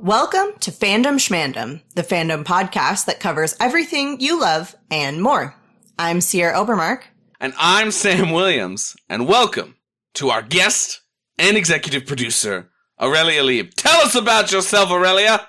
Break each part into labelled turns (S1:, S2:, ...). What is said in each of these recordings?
S1: Welcome to Fandom Schmandom, the fandom podcast that covers everything you love and more. I'm Sierra Obermark.
S2: And I'm Sam Williams. And welcome to our guest and executive producer, Aurelia Lieb. Tell us about yourself, Aurelia.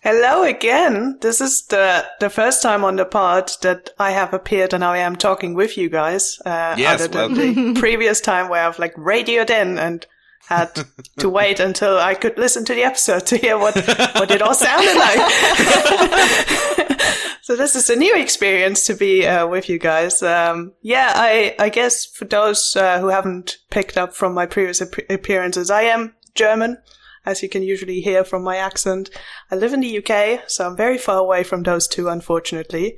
S3: Hello again. This is the first time on the pod that I have appeared and I am talking with you guys.
S2: Yes,
S3: other than the previous time where I've radioed in and had to wait until I could listen to the episode to hear what it all sounded like. So this is a new experience to be with you guys. I guess for those who haven't picked up from my previous appearances, I am German, as you can usually hear from my accent. I live in the UK, so I'm very far away from those two, unfortunately.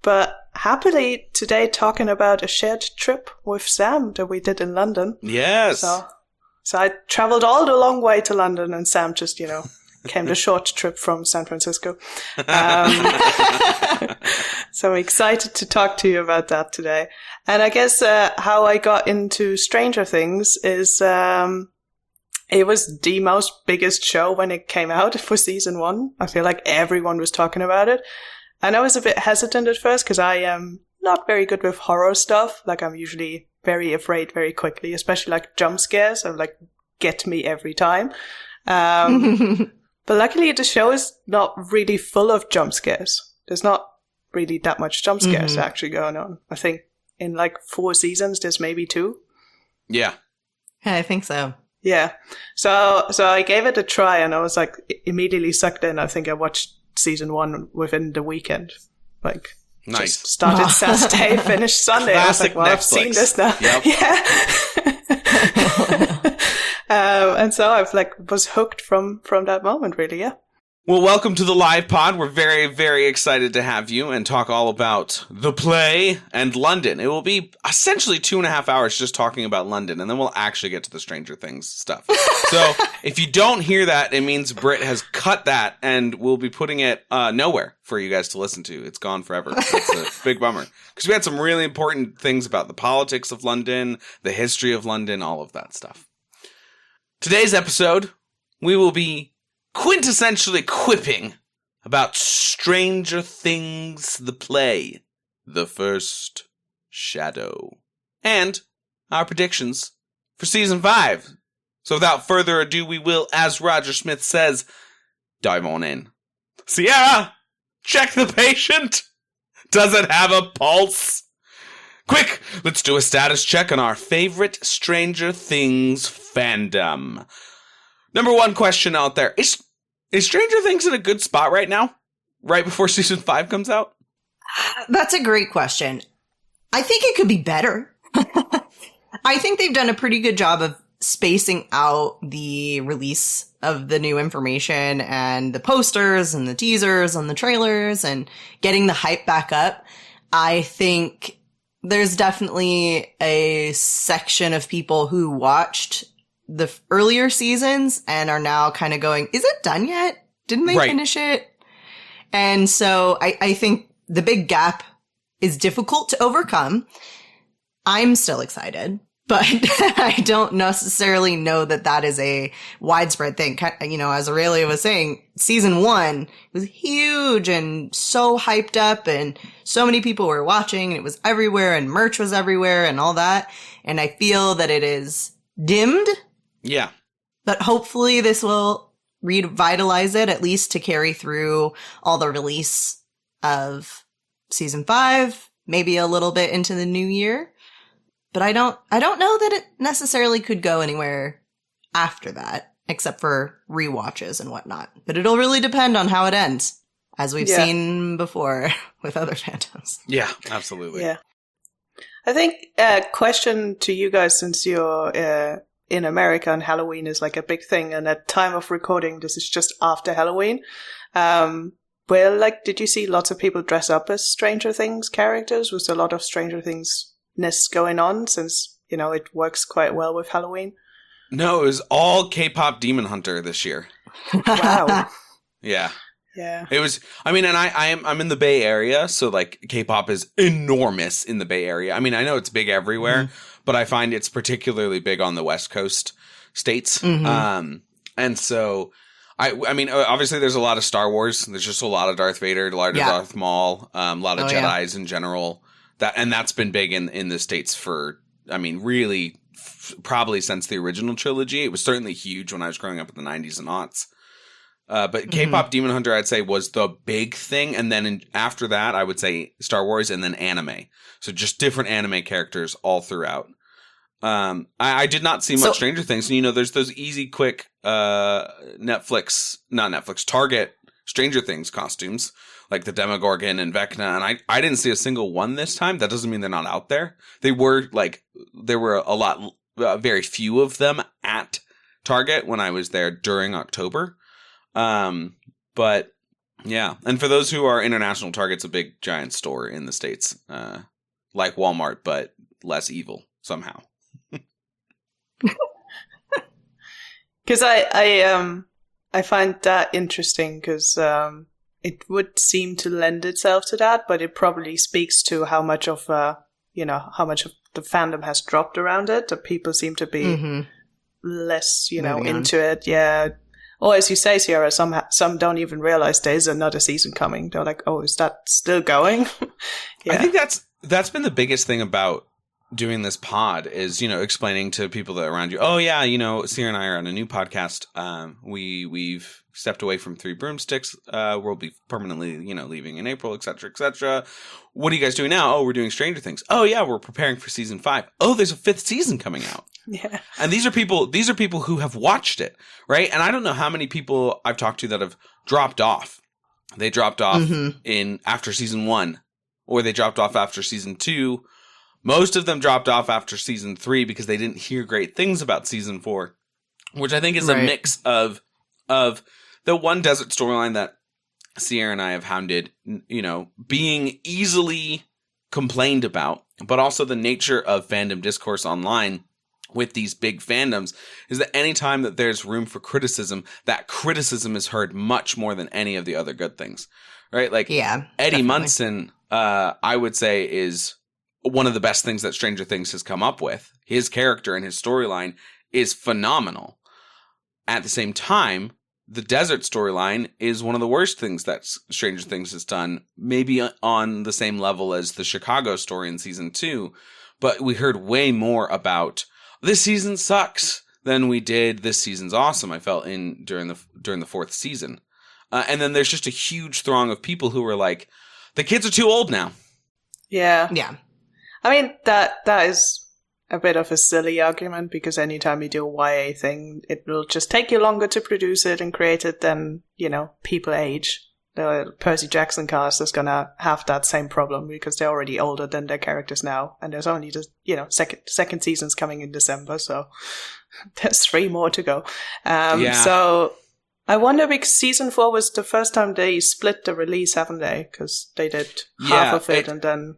S3: But happily today talking about a shared trip with Sam that we did in London.
S2: Yes.
S3: So I traveled all the long way to London and Sam just, came the short trip from San Francisco. So I'm excited to talk to you about that today. And I guess how I got into Stranger Things is it was the most biggest show when it came out for season 1. I feel like everyone was talking about it. And I was a bit hesitant at first because I am not very good with horror stuff. I'm usually very afraid very quickly, especially jump scares. I'm get me every time. But luckily the show is not really full of jump scares. There's not really that much jump scares actually going on. I think in 4 seasons, there's maybe 2.
S2: Yeah.
S1: Yeah, I think so.
S3: Yeah. So I gave it a try and I was immediately sucked in. I think I watched season 1 within the weekend.
S2: Nice.
S3: Just started Saturday, finished Sunday.
S2: Classic
S3: I was I've seen this now.
S2: Yep.
S3: Yeah. And so I've was hooked from that moment, really. Yeah.
S2: Well, welcome to the live pod. We're very, very excited to have you and talk all about the play and London. It will be essentially 2.5 hours just talking about London, and then we'll actually get to the Stranger Things stuff. So if you don't hear that, it means Britt has cut that, and we'll be putting it nowhere for you guys to listen to. It's gone forever. It's a big bummer. Because we had some really important things about the politics of London, the history of London, all of that stuff. Today's episode, we will be quintessentially quipping about Stranger Things, the play, the first shadow, and our predictions for season 5. So without further ado, we will, as Roger Smith says, dive on in. Sierra, check the patient. Does it have a pulse? Quick, let's do a status check on our favorite Stranger Things fandom. Number 1 question out there. Is Stranger Things in a good spot right now? Right before season 5 comes out?
S1: That's a great question. I think it could be better. I think they've done a pretty good job of spacing out the release of the new information and the posters and the teasers and the trailers and getting the hype back up. I think there's definitely a section of people who watched the earlier seasons and are now kind of going, is it done yet? Didn't they finish it? And so I think the big gap is difficult to overcome. I'm still excited, but I don't necessarily know that is a widespread thing. As Aurelia was saying, season 1 was huge and so hyped up and so many people were watching and it was everywhere and merch was everywhere and all that. And I feel that it is dimmed.
S2: Yeah.
S1: But hopefully this will revitalize it, at least to carry through all the release of season 5, maybe a little bit into the new year. But I don't know that it necessarily could go anywhere after that, except for rewatches and whatnot. But it'll really depend on how it ends, as we've seen before with other fandoms.
S2: Yeah, absolutely.
S3: Yeah. I think a question to you guys, since you're in America and Halloween is a big thing, and at time of recording, this is just after Halloween. Did you see lots of people dress up as Stranger Things characters? Was there a lot of Stranger Things-ness going on since, it works quite well with Halloween?
S2: No, it was all K-pop Demon Hunter this year.
S3: Wow.
S2: Yeah.
S3: Yeah.
S2: It was, and I'm in the Bay Area, so K-pop is enormous in the Bay Area. I know it's big everywhere, but I find it's particularly big on the West Coast states. And so I mean, obviously there's a lot of Star Wars. There's just a lot of Darth Vader, a lot of Darth Maul, a lot of Jedis in general. That's been big in the States for, I mean, really probably since the original trilogy. It was certainly huge when I was growing up in the 90s and aughts. But K-pop Demon Hunter, I'd say, was the big thing. And then after that, I would say Star Wars and then anime. So just different anime characters all throughout. I did not see much Stranger Things. And, there's those easy, quick Target Stranger Things costumes, like the Demogorgon and Vecna. And I didn't see a single one this time. That doesn't mean they're not out there. There were a lot, very few of them at Target when I was there during October. But yeah. And for those who are international, Target's a big, giant store in the States, like Walmart, but less evil somehow.
S3: Because I find that interesting because it would seem to lend itself to that, but it probably speaks to how much of how much of the fandom has dropped around it. That people seem to be less into it. Yeah. Or as you say, Sierra, some don't even realize there's another season coming. They're like, "Oh, is that still going?"
S2: Yeah. I think that's been the biggest thing about doing this pod is, explaining to people that are around you, oh yeah, Sierra and I are on a new podcast. We've stepped away from Three Broomsticks. We'll be permanently, leaving in April, et cetera, et cetera. What are you guys doing now? Oh, we're doing Stranger Things. Oh yeah, we're preparing for season 5. Oh, there's a 5th season coming out.
S3: Yeah.
S2: And these are people who have watched it, right? And I don't know how many people I've talked to that have dropped off. They dropped off after season 1, or they dropped off after season 2. Most of them dropped off after season 3 because they didn't hear great things about season 4, which I think is a mix of the one desert storyline that Sierra and I have hounded, being easily complained about, but also the nature of fandom discourse online with these big fandoms is that anytime that there's room for criticism, that criticism is heard much more than any of the other good things, right? Like Eddie Munson, I would say is one of the best things that Stranger Things has come up with. His character and his storyline is phenomenal. At the same time, the desert storyline is one of the worst things that Stranger Things has done, maybe on the same level as the Chicago story in season 2. But we heard way more about this season sucks than we did this season's awesome, I felt, during the 4th season. And then there's just a huge throng of people who were like, the kids are too old now.
S3: Yeah.
S1: Yeah.
S3: I mean, that is a bit of a silly argument because anytime you do a YA thing, it will just take you longer to produce it and create it than, people age. The Percy Jackson cast is going to have that same problem because they're already older than their characters now. And there's only just, second season's coming in December. So there's 3 more to go. So I wonder because season 4 was the first time they split the release, haven't they? Because they did half of it and then...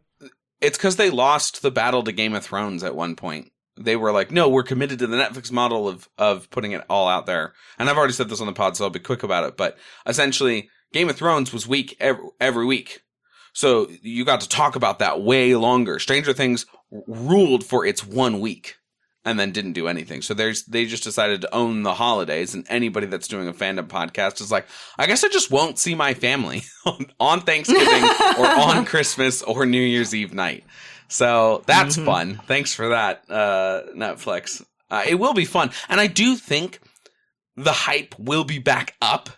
S2: It's because they lost the battle to Game of Thrones at one point. They were like, no, we're committed to the Netflix model of putting it all out there. And I've already said this on the pod, so I'll be quick about it. But essentially, Game of Thrones was week every week. So you got to talk about that way longer. Stranger Things ruled for its 1 week and then didn't do anything. So they just decided to own the holidays, and anybody that's doing a fandom podcast is like, I guess I just won't see my family on Thanksgiving or on Christmas or New Year's Eve night. So that's fun. Thanks for that, Netflix. It will be fun. And I do think the hype will be back up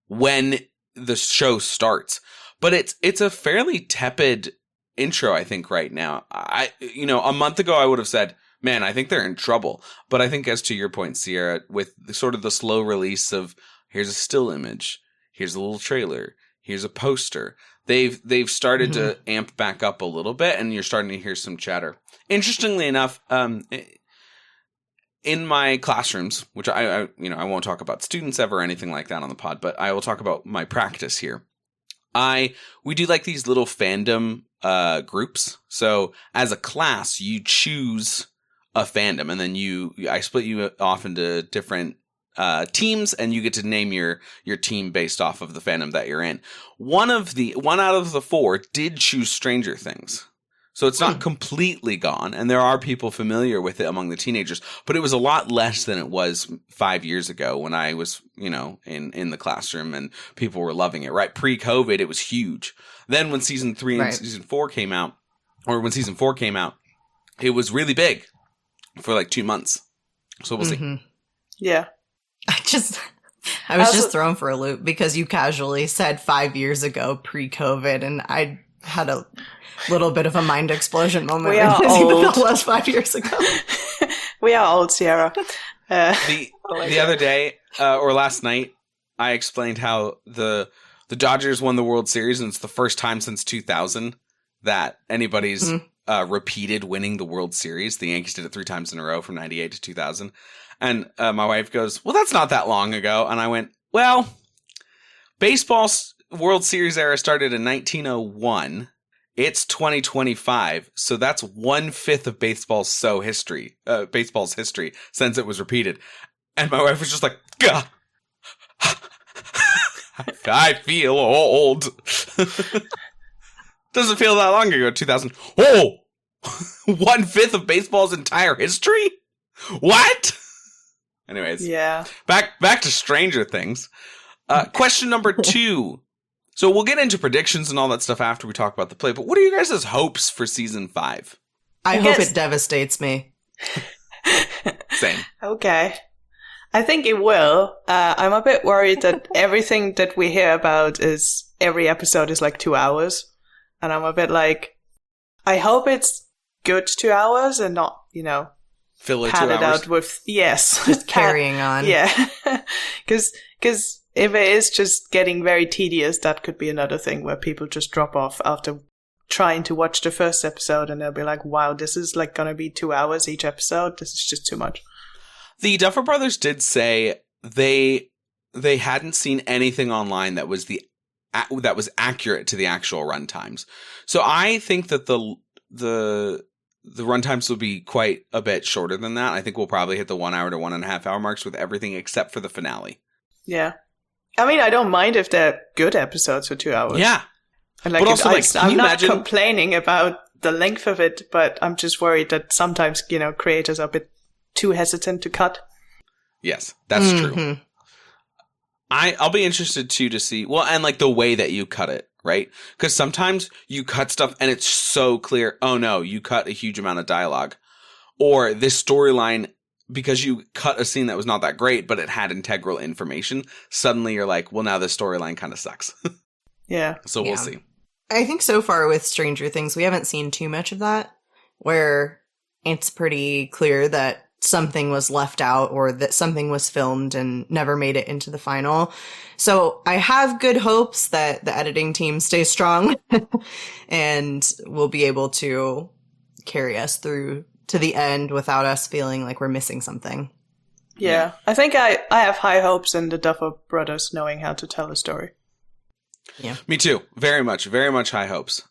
S2: when the show starts. But it's a fairly tepid intro, I think, right now. A month ago I would have said, man, I think they're in trouble. But I think, as to your point, Sierra, with sort of the slow release of here's a still image, here's a little trailer, here's a poster, they've started to amp back up a little bit, and you're starting to hear some chatter. Interestingly enough, in my classrooms, which I won't talk about students ever or anything like that on the pod, but I will talk about my practice here. We do like these little fandom groups. So as a class, you choose a fandom, and then I split you off into different teams, and you get to name your team based off of the fandom that you're in. One out of the 4 did choose Stranger Things. So it's not completely gone, and there are people familiar with it among the teenagers, but it was a lot less than it was 5 years ago when I was, in the classroom and people were loving it, right? Pre-COVID, it was huge. Then when season 3 and season 4 came out, it was really big for like 2 months. So we'll see.
S3: Yeah.
S1: I was just thrown for a loop because you casually said 5 years ago pre-COVID, and I had a little bit of a mind explosion moment.
S3: We are old.
S1: It was 5 years ago.
S3: We are old, Sierra.
S2: The other day, or last night, I explained how the Dodgers won the World Series, and it's the first time since 2000 that anybody's repeated winning the World Series. The Yankees did it 3 times in a row from 98 to 2000. And my wife goes, well, that's not that long ago. And I went, well, baseball's World Series era started in 1901. It's 2025, so that's 1/5 of baseball's history since it was repeated. And my wife was just like, gah. I feel old. Doesn't feel that long ago, 2000. Oh, 1/5 of baseball's entire history? What? Anyways,
S3: yeah.
S2: Back to Stranger Things. Question number 2. So we'll get into predictions and all that stuff after we talk about the play, but what are you guys' hopes for season 5?
S1: I hope it devastates me.
S2: Same.
S3: Okay. I think it will. I'm a bit worried that everything that we hear about is every episode is like 2 hours. And I'm a bit like, I hope it's good 2 hours and not,
S2: Filler 2
S3: padded
S2: hours.
S3: out with, yes.
S1: Just carrying on.
S3: Yeah. Because if it is just getting very tedious, that could be another thing where people just drop off after trying to watch the first episode and they'll be like, wow, this is like going to be 2 hours each episode. This is just too much.
S2: The Duffer Brothers did say they hadn't seen anything online that was accurate to the actual run times. So I think that the run times will be quite a bit shorter than that. I think we'll probably hit the 1 hour to 1.5 hour marks with everything except for the finale.
S3: Yeah. I mean, I don't mind if they're good episodes for 2 hours.
S2: Yeah.
S3: And
S2: but also,
S3: I'm not complaining about the length of it, but I'm just worried that sometimes, creators are a bit too hesitant to cut.
S2: Yes, that's true. I'll be interested too to see, well, and like the way that you cut it, right? Because sometimes you cut stuff and it's so clear, oh no, you cut a huge amount of dialogue. Or this storyline, because you cut a scene that was not that great, but it had integral information, suddenly you're like, well, now this storyline kind of sucks.
S3: Yeah.
S2: So we'll see.
S1: I think so far with Stranger Things, we haven't seen too much of that, where it's pretty clear that something was left out or that something was filmed and never made it into the final. So I have good hopes that the editing team stays strong and will be able to carry us through to the end without us feeling like we're missing something.
S3: Yeah. I think I have high hopes in the Duffer Brothers knowing how to tell a story.
S1: Yeah.
S2: Me too. Very much high hopes.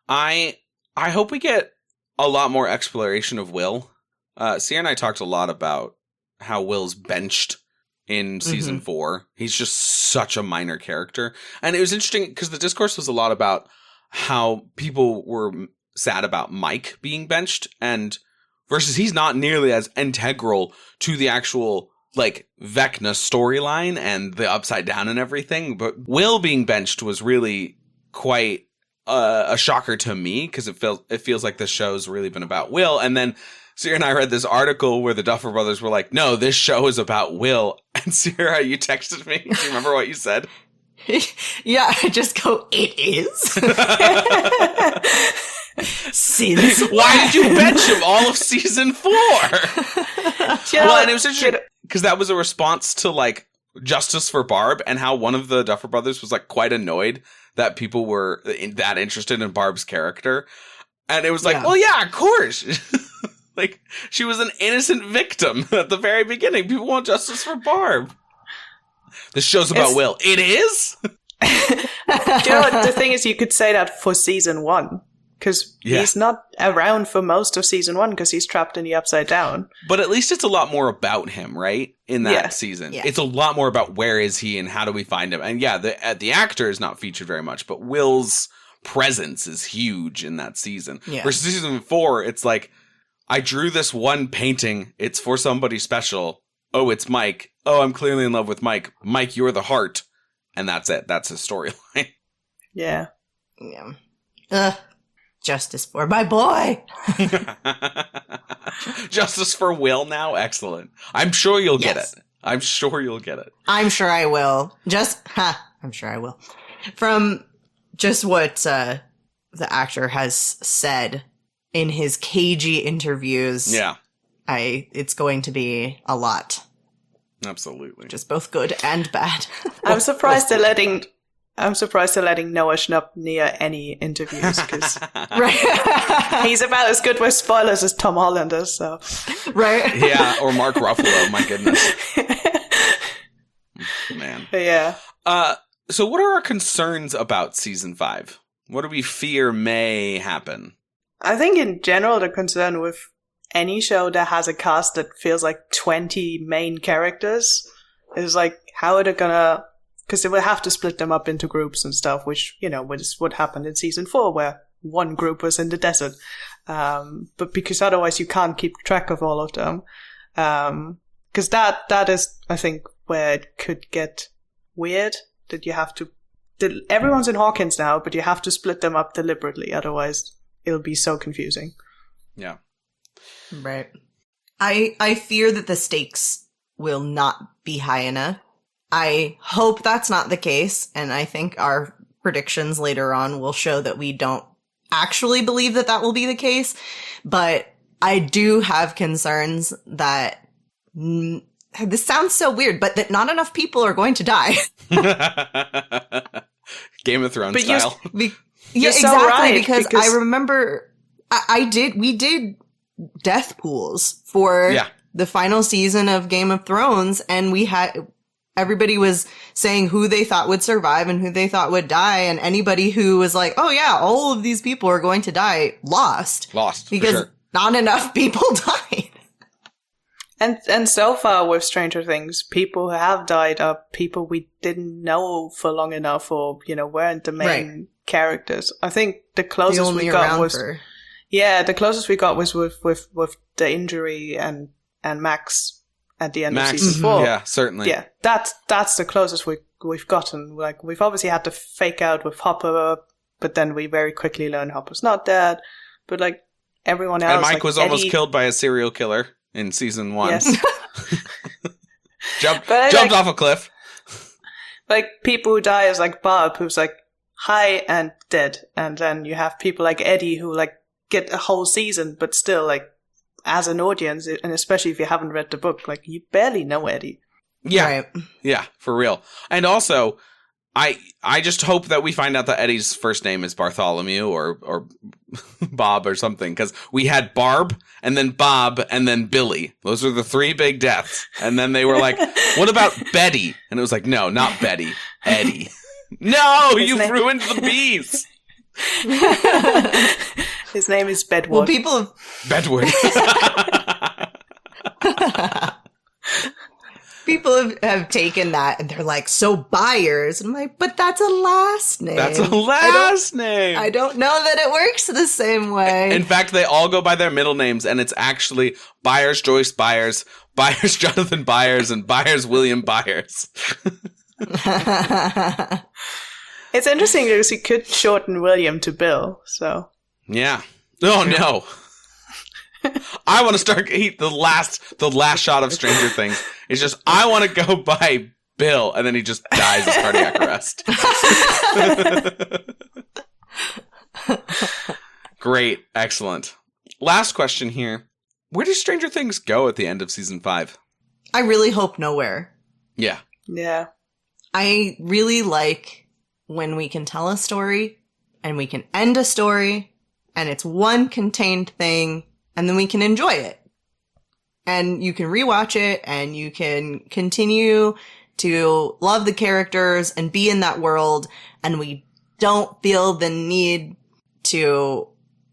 S2: I hope we get a lot more exploration of Will. Sierra and I talked a lot about how Will's benched in season 4. He's just such a minor character. And it was interesting because the discourse was a lot about how people were sad about Mike being benched, and versus he's not nearly as integral to the actual like Vecna storyline and the Upside Down and everything. But Will being benched was really quite a shocker to me because it feels like this show's really been about Will. And then Sierra and I read this article where the Duffer Brothers were like, no, this show is about Will. And Sierra, you texted me. Do you remember what you said?
S1: Yeah, I just go, it is? Since
S2: why did you bench him all of season 4? Well, and it was interesting because that was a response to like Justice for Barb and how one of the Duffer Brothers was like quite annoyed that people were that interested in Barb's character. And it was like, well, yeah, of course. Like, she was an innocent victim at the very beginning. People want justice for Barb. This show's about Will. It is?
S3: The thing is, you could say that for season 1. Because he's not around for most of season 1 because he's trapped in the Upside Down.
S2: But at least it's a lot more about him, right? In that season. Yeah. It's a lot more about where is he and how do we find him. And the actor is not featured very much, but Will's presence is huge in that season.
S1: Yeah.
S2: Versus season 4, it's like, I drew this one painting. It's for somebody special. Oh, it's Mike. Oh, I'm clearly in love with Mike. Mike, you're the heart. And that's it. That's his storyline.
S3: Yeah.
S1: Yeah. Justice for my boy.
S2: Justice for Will now? Excellent. I'm sure you'll get
S1: Yes.
S2: it. I'm sure you'll get it.
S1: I'm sure I will. I'm sure I will. From just what the actor has said in his cagey interviews,
S2: Yeah.
S1: it's going to be a lot.
S2: Absolutely.
S1: Just both good and bad.
S3: I'm surprised they're letting Noah Schnapp near any interviews because
S1: Right.
S3: he's about as good with spoilers as Tom Holland is. So
S1: Right.
S2: Yeah, or Mark Ruffalo, my goodness. Man.
S3: but yeah.
S2: So what are our concerns about season 5? What do we fear may happen?
S3: I think in general the concern with any show that has a cast that feels like 20 main characters is like, how are they gonna, because they will have to split them up into groups and stuff, which, was what happened in season 4 where one group was in the desert. But because otherwise you can't keep track of all of them. Because that is, I think, where it could get weird, that you have to, everyone's in Hawkins now, but you have to split them up deliberately, otherwise it'll be so confusing.
S2: Yeah.
S1: Right. I fear that the stakes will not be high enough. I hope that's not the case, and I think our predictions later on will show that we don't actually believe that will be the case, but I do have concerns that this sounds so weird, but that not enough people are going to die.
S2: Game of Thrones
S3: But
S2: style.
S1: Yeah,
S3: You're so
S1: exactly,
S3: right,
S1: because I remember we did death pools for the final season of Game of Thrones, and everybody was saying who they thought would survive and who they thought would die, and anybody who was like, oh yeah, all of these people are going to die, lost. Because not enough people died.
S3: And so far with Stranger Things, people who have died are people we didn't know for long enough, or weren't the main characters. I think the closest we got was the closest we got was with the injury and Max at the end of season 4.
S2: Yeah, certainly.
S3: Yeah, that's the closest we've gotten. Like, we've obviously had to fake out with Hopper, but then we very quickly learned Hopper's not dead. But like everyone else,
S2: and Mike was almost
S3: Eddie,
S2: killed by a serial killer in season 1.
S3: Yes.
S2: Jumped off a cliff.
S3: Like, people who die is like Bob, who's like high and dead, and then you have people like Eddie who like get a whole season, but still, like, as an audience, and especially if you haven't read the book, like, you barely know Eddie.
S2: Yeah,
S1: Right.
S2: Yeah, for real. And also, I just hope that we find out that Eddie's first name is Bartholomew or Bob or something, because we had Barb and then Bob and then Billy. Those were the 3 big deaths. And then they were like, what about Betty? And it was like, no, not Betty, Eddie. No, you've ruined the bees.
S3: His name is Bedward.
S1: Well, people have...
S2: Bedward.
S1: People have taken that and they're like, so Byers. I'm like, but that's a last name.
S2: That's a last name.
S1: I don't know that it works the same way.
S2: In fact, they all go by their middle names, and it's actually Byers Joyce Byers, Byers Jonathan Byers, and Byers William Byers.
S3: It's interesting because he could shorten William to Bill, so.
S2: Yeah. Oh, no. I want to start the last shot of Stranger Things. It's just, I want to go by Bill, and then he just dies of cardiac arrest. Great. Excellent. Last question here. Where does Stranger Things go at the end of season 5?
S1: I really hope nowhere.
S2: Yeah.
S3: Yeah.
S1: I really like when we can tell a story and we can end a story and it's one contained thing and then we can enjoy it. And you can rewatch it and you can continue to love the characters and be in that world, and we don't feel the need to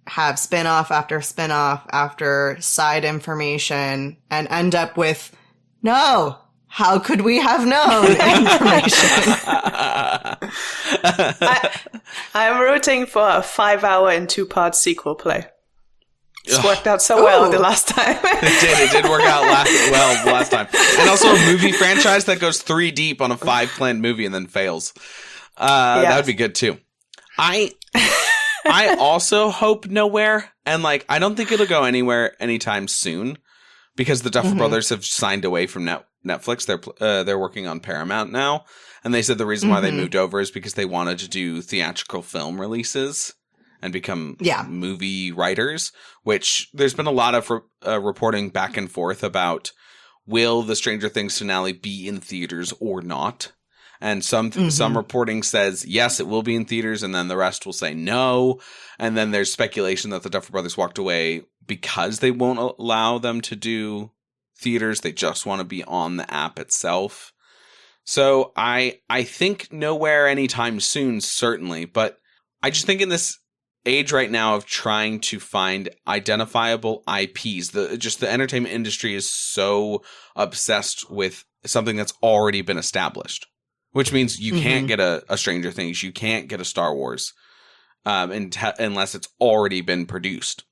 S1: have spin-off after side information and end up with, no, how could we have known information?
S3: I'm rooting for a 5-hour and 2-part sequel play. It's worked out so well the last time.
S2: It did work out well the last time. And also a movie franchise that goes 3 deep on a 5 planned movie and then fails. That would be good too. I also hope nowhere, and like I don't think it'll go anywhere anytime soon, because the Duffer Brothers have signed away from Netflix. They're working on Paramount now, and they said the reason why they moved over is because they wanted to do theatrical film releases and become movie writers, which there's been a lot of reporting back and forth about, will the Stranger Things finale be in theaters or not? And some reporting says, yes, it will be in theaters, and then the rest will say no. And then there's speculation that the Duffer Brothers walked away because they won't allow them to do theaters. They just want to be on the app itself. So I think nowhere anytime soon, certainly. But I just think in this age right now of trying to find identifiable IPs, the entertainment industry is so obsessed with something that's already been established, which means you can't get a Stranger Things, you can't get a Star Wars, unless it's already been produced.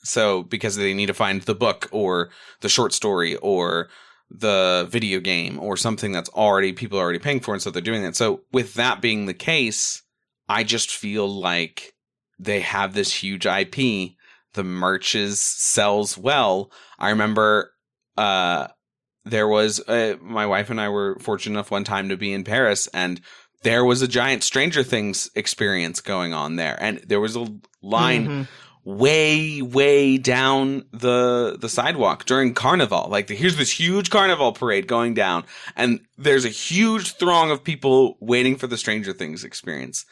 S2: So because they need to find the book or the short story or the video game or something that's people are already paying for, and so they're doing that. So with that being the case, I just feel like they have this huge IP. The merch sells well. I remember there was my wife and I were fortunate enough one time to be in Paris, and there was a giant Stranger Things experience going on there, and there was a line way down the sidewalk during Carnival. Like, here's this huge Carnival parade going down, and there's a huge throng of people waiting for the Stranger Things experience.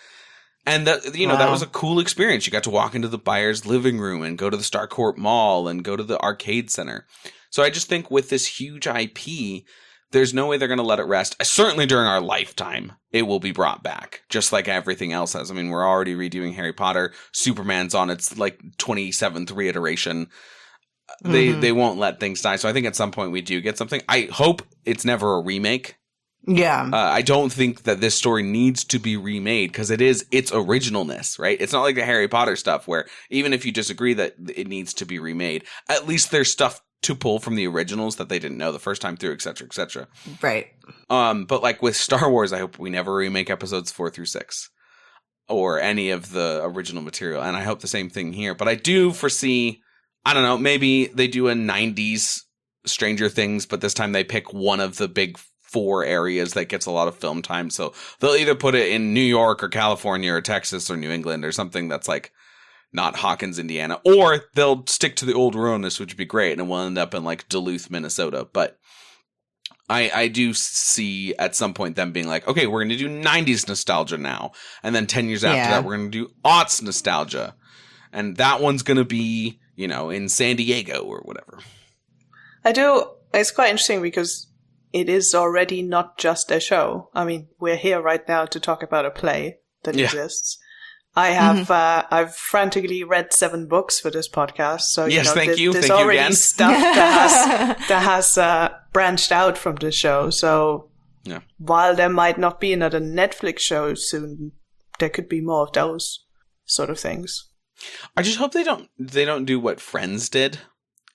S2: And that was a cool experience. You got to walk into the buyer's living room and go to the Starcourt Mall and go to the arcade center. So I just think with this huge IP, there's no way they're going to let it rest. Certainly during our lifetime, it will be brought back, just like everything else has. I mean, we're already redoing Harry Potter. Superman's on its 27th reiteration. They won't let things die. So I think at some point we do get something. I hope it's never a remake.
S1: Yeah.
S2: I don't think that this story needs to be remade because it is its originalness, right? It's not like the Harry Potter stuff where even if you disagree that it needs to be remade, at least there's stuff to pull from the originals that they didn't know the first time through, et cetera, et cetera.
S1: Right.
S2: But like with Star Wars, I hope we never remake episodes 4 through 6 or any of the original material. And I hope the same thing here. But I do foresee, I don't know, maybe they do a 90s Stranger Things, but this time they pick one of the big 4 areas that gets a lot of film time. So they'll either put it in New York or California or Texas or New England or something that's like not Hawkins, Indiana, or they'll stick to the old ruinous, which would be great. And it will end up in like Duluth, Minnesota. But I do see at some point them being like, okay, we're going to do 90s nostalgia now. And then 10 years after that, we're going to do aughts nostalgia. And that one's going to be, in San Diego or whatever.
S3: It's quite interesting because it is already not just a show. I mean, we're here right now to talk about a play that exists. I have I've frantically read 7 books for this podcast, so
S2: yes, thank you.
S3: There's
S2: thank
S3: already
S2: you again.
S3: stuff that has branched out from the show. So while there might not be another Netflix show soon, there could be more of those sort of things.
S2: I just hope they don't do what Friends did,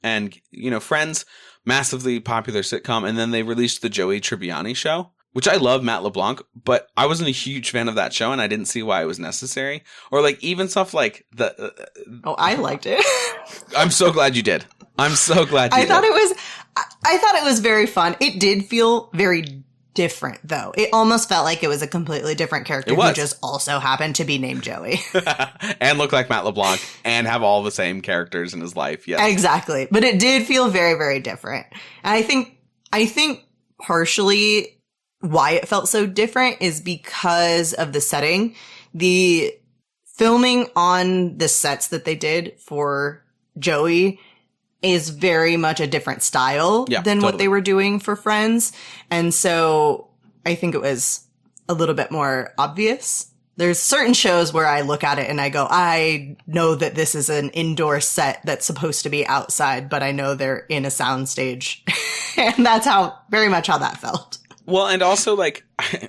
S2: and Friends, massively popular sitcom, and then they released the Joey Tribbiani show, which I love, Matt LeBlanc, but I wasn't a huge fan of that show, and I didn't see why it was necessary. Or like even stuff like the.
S1: I liked it.
S2: I'm so glad you did. I'm so glad you did.
S1: I thought it was very fun. It did feel very different, though. It almost felt like it was a completely different character who just also happened to be named Joey.
S2: And look like Matt LeBlanc and have all the same characters in his life. Yes.
S1: Exactly. But it did feel very, very different. And I think partially why it felt so different is because of the setting. The filming on the sets that they did for Joey is very much a different style than what they were doing for Friends. And so I think it was a little bit more obvious. There's certain shows where I look at it and I go, I know that this is an indoor set that's supposed to be outside, but I know they're in a sound stage. And that's very much how that felt.
S2: Well, and also, like,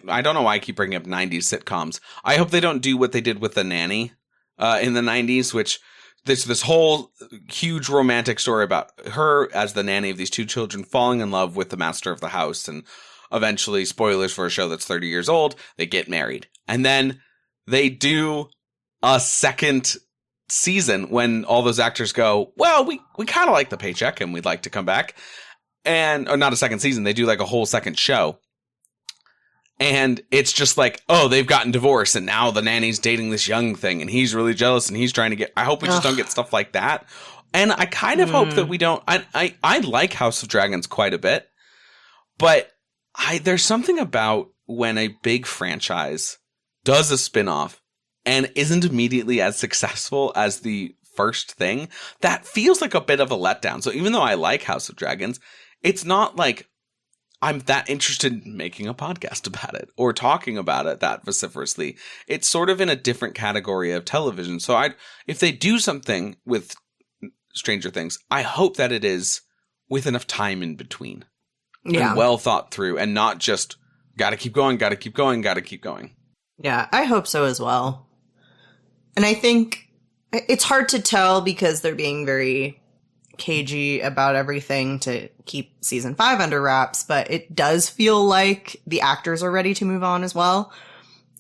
S2: I don't know why I keep bringing up 90s sitcoms. I hope they don't do what they did with The Nanny in the 90s, which there's this whole huge romantic story about her as the nanny of these two children falling in love with the master of the house. And eventually, spoilers for a show that's 30 years old, they get married. And then they do a second season when all those actors go, well, we kind of like the paycheck and we'd like to come back. Or not a second season, they do like a whole second show. And it's just like, oh, they've gotten divorced and now the nanny's dating this young thing and he's really jealous and he's trying to get, I hope we just don't get stuff like that. And I kind of hope that we don't, I like House of Dragons quite a bit, but there's something about when a big franchise does a spinoff and isn't immediately as successful as the first thing, that feels like a bit of a letdown. So even though I like House of Dragons, it's not like I'm that interested in making a podcast about it or talking about it that vociferously. It's sort of in a different category of television. So if they do something with Stranger Things, I hope that it is with enough time in between. Yeah. And well thought through and not just gotta keep going, gotta keep going, gotta keep going.
S1: Yeah, I hope so as well. And I think it's hard to tell because they're being very cagey about everything to keep season 5 under wraps, but it does feel like the actors are ready to move on as well.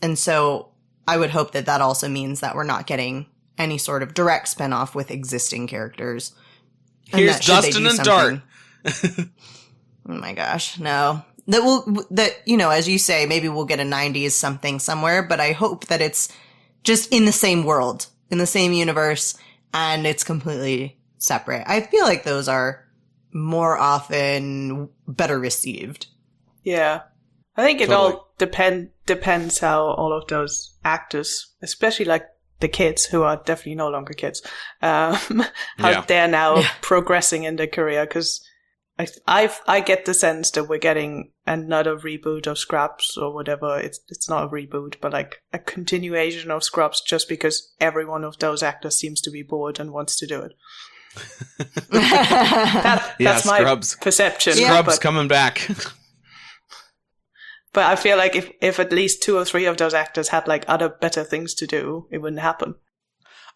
S1: And so I would hope that that also means that we're not getting any sort of direct spinoff with existing characters.
S2: Here's Dustin and Dart.
S1: Oh my gosh, no. That as you say, maybe we'll get a 90s something somewhere, but I hope that it's just in the same world, in the same universe, and it's completely separate. I feel like those are more often better received.
S3: Yeah. I think it all depends how all of those actors, especially like the kids who are definitely no longer kids, how they're now progressing in their career. Because I get the sense that we're getting another reboot of Scrubs or whatever. It's not a reboot, but like a continuation of Scrubs, just because every one of those actors seems to be bored and wants to do it. That's my perception.
S2: Scrubs coming back.
S3: But I feel like if at least 2 or 3 of those actors had like other better things to do, it wouldn't happen.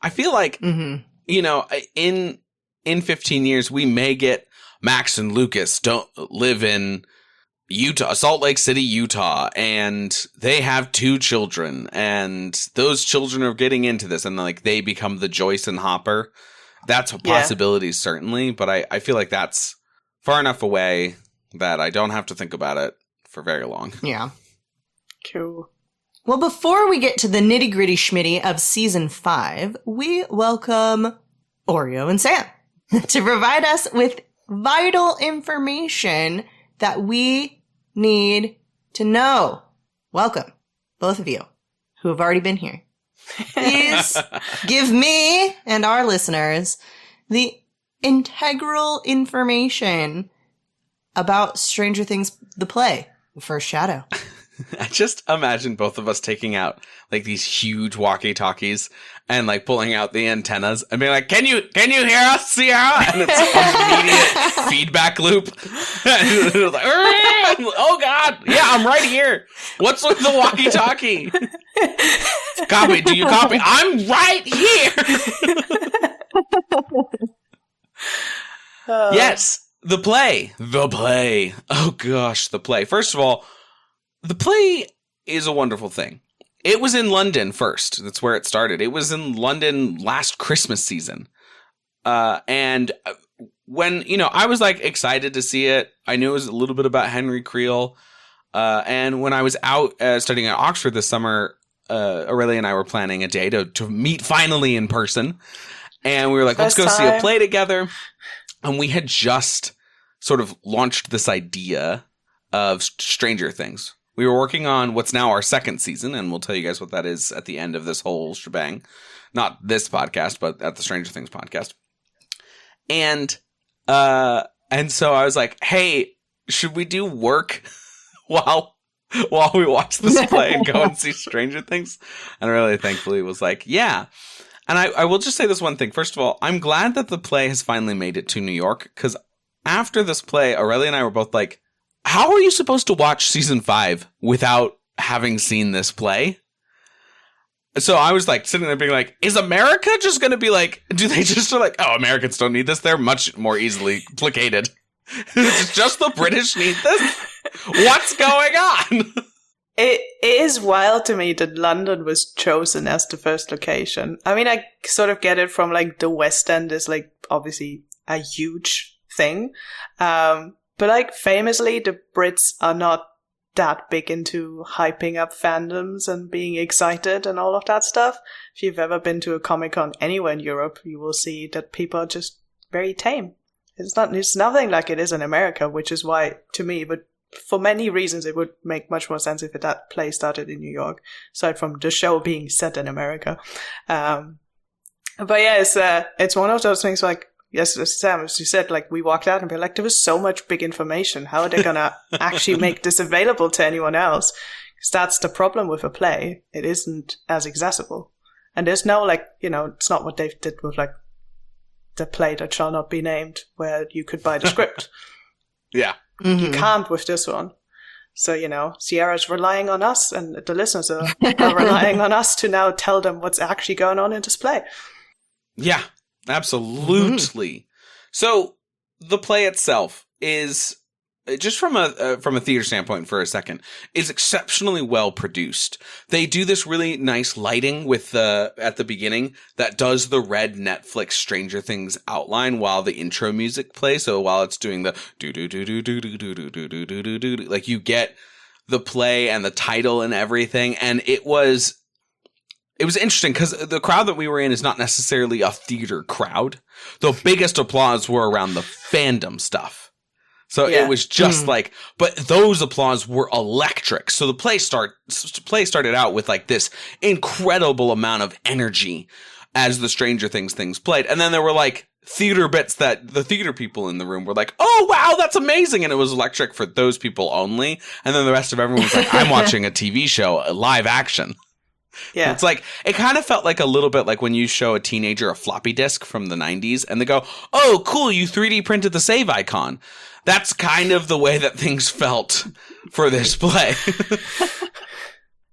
S2: I feel like in 15 years we may get Max and Lucas don't live in Utah, Salt Lake City, Utah, and they have 2 children, and those children are getting into this, and like they become the Joyce and Hopper. That's a possibility, certainly, but I feel like that's far enough away that I don't have to think about it for very long.
S1: Yeah.
S3: Cool.
S1: Well, before we get to the nitty-gritty schmitty of season 5, we welcome Oreo and Sam to provide us with vital information that we need to know. Welcome, both of you who have already been here. Please give me and our listeners the integral information about Stranger Things, the play, the first shadow.
S2: I just imagine both of us taking out like these huge walkie-talkies and like pulling out the antennas and being like, "Can you hear us, Sierra?" And it's an immediate feedback loop. And it was like, "Oh God, yeah, I'm right here. What's with the walkie-talkie?" Copy? Do you copy? I'm right here. Yes, the play. Oh gosh, the play. First of all, the play is a wonderful thing. It was in London first. That's where it started. It was in London last Christmas season. And when, I was like excited to see it. I knew it was a little bit about Henry Creel. And when I was out studying at Oxford this summer, Aurelia and I were planning a day to meet finally in person. And we were like, let's go see a play together. And we had just sort of launched this idea of Stranger Things. We were working on what's now our second season, and we'll tell you guys what that is at the end of this whole shebang. Not this podcast, but at the Stranger Things podcast. And so I was like, hey, should we do work while we watch this play and go and see Stranger Things? And Aurelia thankfully was like, yeah. And I will just say this one thing. First of all, I'm glad that the play has finally made it to New York, because after this play, Aurelia and I were both like, how are you supposed to watch season 5 without having seen this play? So I was like sitting there being like, is America just going to be like, do they just are like, oh, Americans don't need this. They're much more easily placated. It's just the British need this. What's going on?
S3: It is wild to me that London was chosen as the first location. I mean, I sort of get it from like the West End is like obviously a huge thing. But like famously, the Brits are not that big into hyping up fandoms and being excited and all of that stuff. If you've ever been to a Comic-Con anywhere in Europe, you will see that people are just very tame. It's nothing like it is in America, which is why, to me, but for many reasons, it would make much more sense if that play started in New York, aside from the show being set in America. But yeah, it's one of those things like, yes, Sam, as you said, like we walked out and be like, there was so much big information. How are they going to actually make this available to anyone else? Because that's the problem with a play. It isn't as accessible. And there's no like, it's not what they did with like the play that shall not be named, where you could buy the script.
S2: Yeah.
S3: Mm-hmm. You can't with this one. So, Sierra's relying on us and the listeners are relying on us to now tell them what's actually going on in this play.
S2: Yeah. Absolutely. Mm-hmm. So the play itself is, just from a theater standpoint for a second, is exceptionally well produced. They do this really nice lighting with at the beginning that does the red Netflix Stranger Things outline while the intro music plays. So while it's doing the do do do do do do do do do do do do do, like you get the play and the title and everything, and it was interesting because the crowd that we were in is not necessarily a theater crowd. The biggest applause were around the fandom stuff. So It was just like, but those applause were electric. So the play started out with like this incredible amount of energy as the Stranger Things played. And then there were like theater bits that the theater people in the room were like, oh, wow, that's amazing. And it was electric for those people only. And then the rest of everyone was like, I'm watching a TV show, a live action. Yeah. It's like, it kind of felt like a little bit like when you show a teenager a floppy disk from the 90s and they go, oh, cool, you 3D printed the save icon. That's kind of the way that things felt for this play.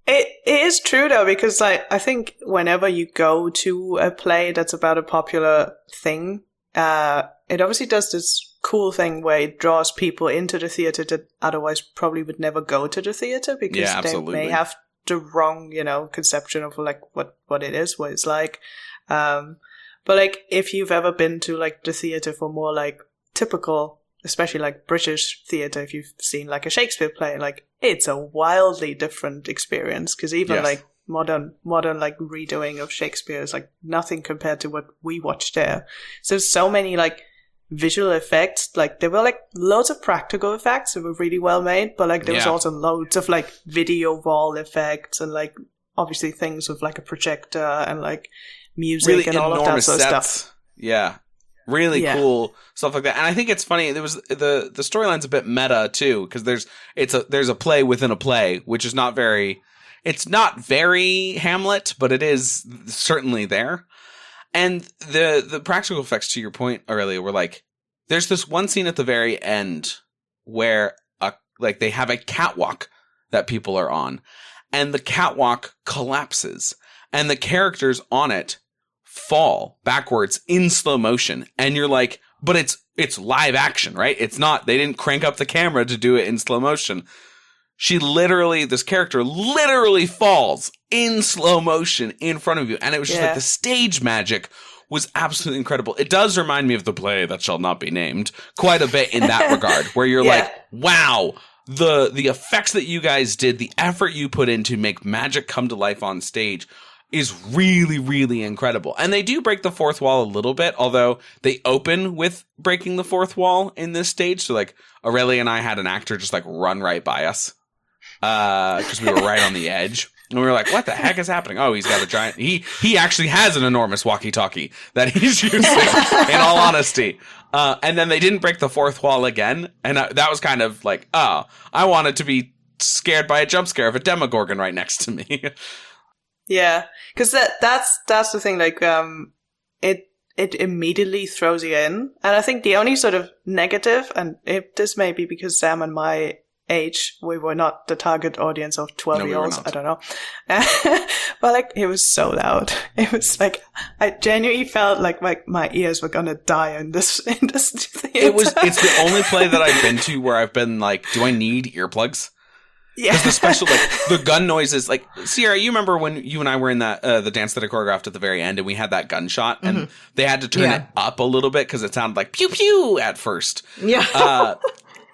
S3: It is true, though, because I think whenever you go to a play that's about a popular thing, it obviously does this cool thing where it draws people into the theater that otherwise probably would never go to the theater because they may have the wrong, conception of like what it is, what it's like. But like if you've ever been to like the theater for more like typical, especially like British theater, if you've seen like a Shakespeare play, like it's a wildly different experience because even like modern like redoing of Shakespeare is like nothing compared to what we watched there. So many like visual effects, like there were like loads of practical effects that were really well made, but like there was also loads of like video wall effects and like obviously things with like a projector and like music really and all of that sort of stuff.
S2: Yeah. Really cool stuff like that. And I think it's funny, there was the storyline's a bit meta too, because there's a play within a play, which is not very Hamlet, but it is certainly there. And the practical effects, to your point, Aurelia, were like, there's this one scene at the very end where they have a catwalk that people are on, and the catwalk collapses, and the characters on it fall backwards in slow motion, and you're like, but it's live action, right? It's not, they didn't crank up the camera to do it in slow motion. This character literally falls in slow motion in front of you. And it was just like the stage magic was absolutely incredible. It does remind me of the play that shall not be named quite a bit in that regard, where you're like, wow, the effects that you guys did, the effort you put in to make magic come to life on stage is really, really incredible. And they do break the fourth wall a little bit, although they open with breaking the fourth wall in this stage. So like Aurelia and I had an actor just like run right by us. Because we were right on the edge, and we were like, "What the heck is happening?" Oh, he's got a giant. He actually has an enormous walkie-talkie that he's using. In all honesty, and then they didn't break the fourth wall again, and that was kind of like, oh, I wanted to be scared by a jump scare of a Demogorgon right next to me.
S3: Yeah, because that's the thing. Like, it immediately throws you in. And I think the only sort of negative, and this may be because Sam and my age, we were not the target audience of 12-year-olds. I don't know. But like, it was so loud. It was like, I genuinely felt like my ears were gonna die in this theater.
S2: It's the only play that I've been to where I've been like, do I need earplugs?
S3: Yeah.
S2: Because the special, like, the gun noises, like, Sierra, you remember when you and I were in that, the dance that I choreographed at the very end and we had that gunshot and they had to turn it up a little bit because it sounded like pew pew at first.
S1: Yeah.
S2: But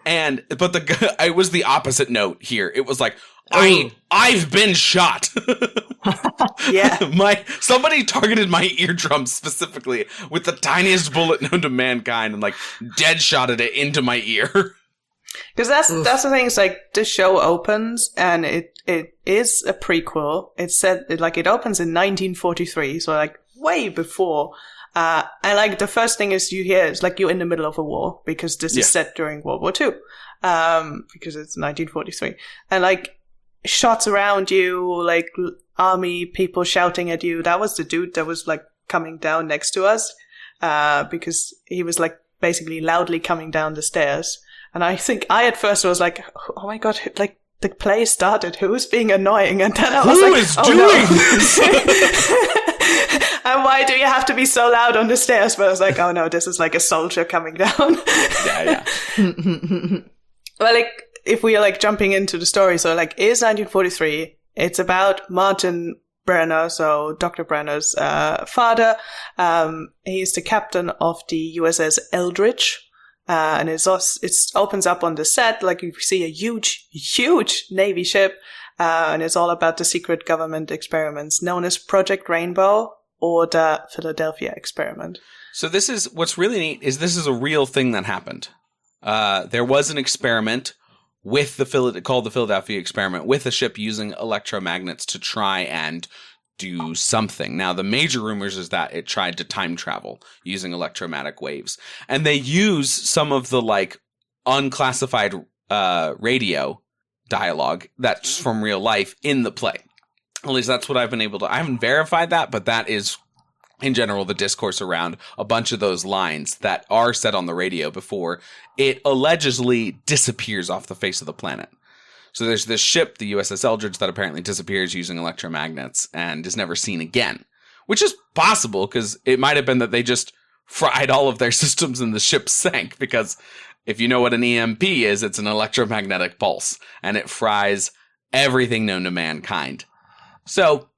S2: it was the opposite note here. It was like, I've been shot.
S3: Yeah.
S2: Somebody targeted my eardrum specifically with the tiniest bullet known to mankind and like dead shotted it into my ear.
S3: Because that's the thing. It's like the show opens and it is a prequel. It opens in 1943, so like way before. And like the first thing is you hear is like you're in the middle of a war because this is set during World War II. Because it's 1943, and like shots around you, like army people shouting at you. That was the dude that was like coming down next to us, because he was like basically loudly coming down the stairs. And I think I at first was like, oh my god, like the play started. Who's being annoying? And then I was
S2: Who is doing this?
S3: And why do you have to be so loud on the stairs? But I was like, oh no, this is like a soldier coming down.
S2: Yeah.
S3: Well, like if we are like jumping into the story, so like is 1943. It's about Martin Brenner, so Dr. Brenner's father. He's the captain of the USS Eldridge. And it opens up on the set, like you see a huge Navy ship, and it's all about the secret government experiments known as Project Rainbow or the Philadelphia experiment.
S2: So what's really neat is this is a real thing that happened. There was an experiment called the Philadelphia experiment with a ship using electromagnets to try and do something. Now, the major rumors is that it tried to time travel using electromagnetic waves. And they use some of the, like, unclassified radio dialogue that's from real life in the play. At least that's what I've been able to... I haven't verified that, but that is, in general, the discourse around a bunch of those lines that are said on the radio before it allegedly disappears off the face of the planet. So there's this ship, the USS Eldridge, that apparently disappears using electromagnets and is never seen again. Which is possible, because it might have been that they just fried all of their systems and the ship sank. Because if you know what an EMP is, it's an electromagnetic pulse. And it fries everything known to mankind. So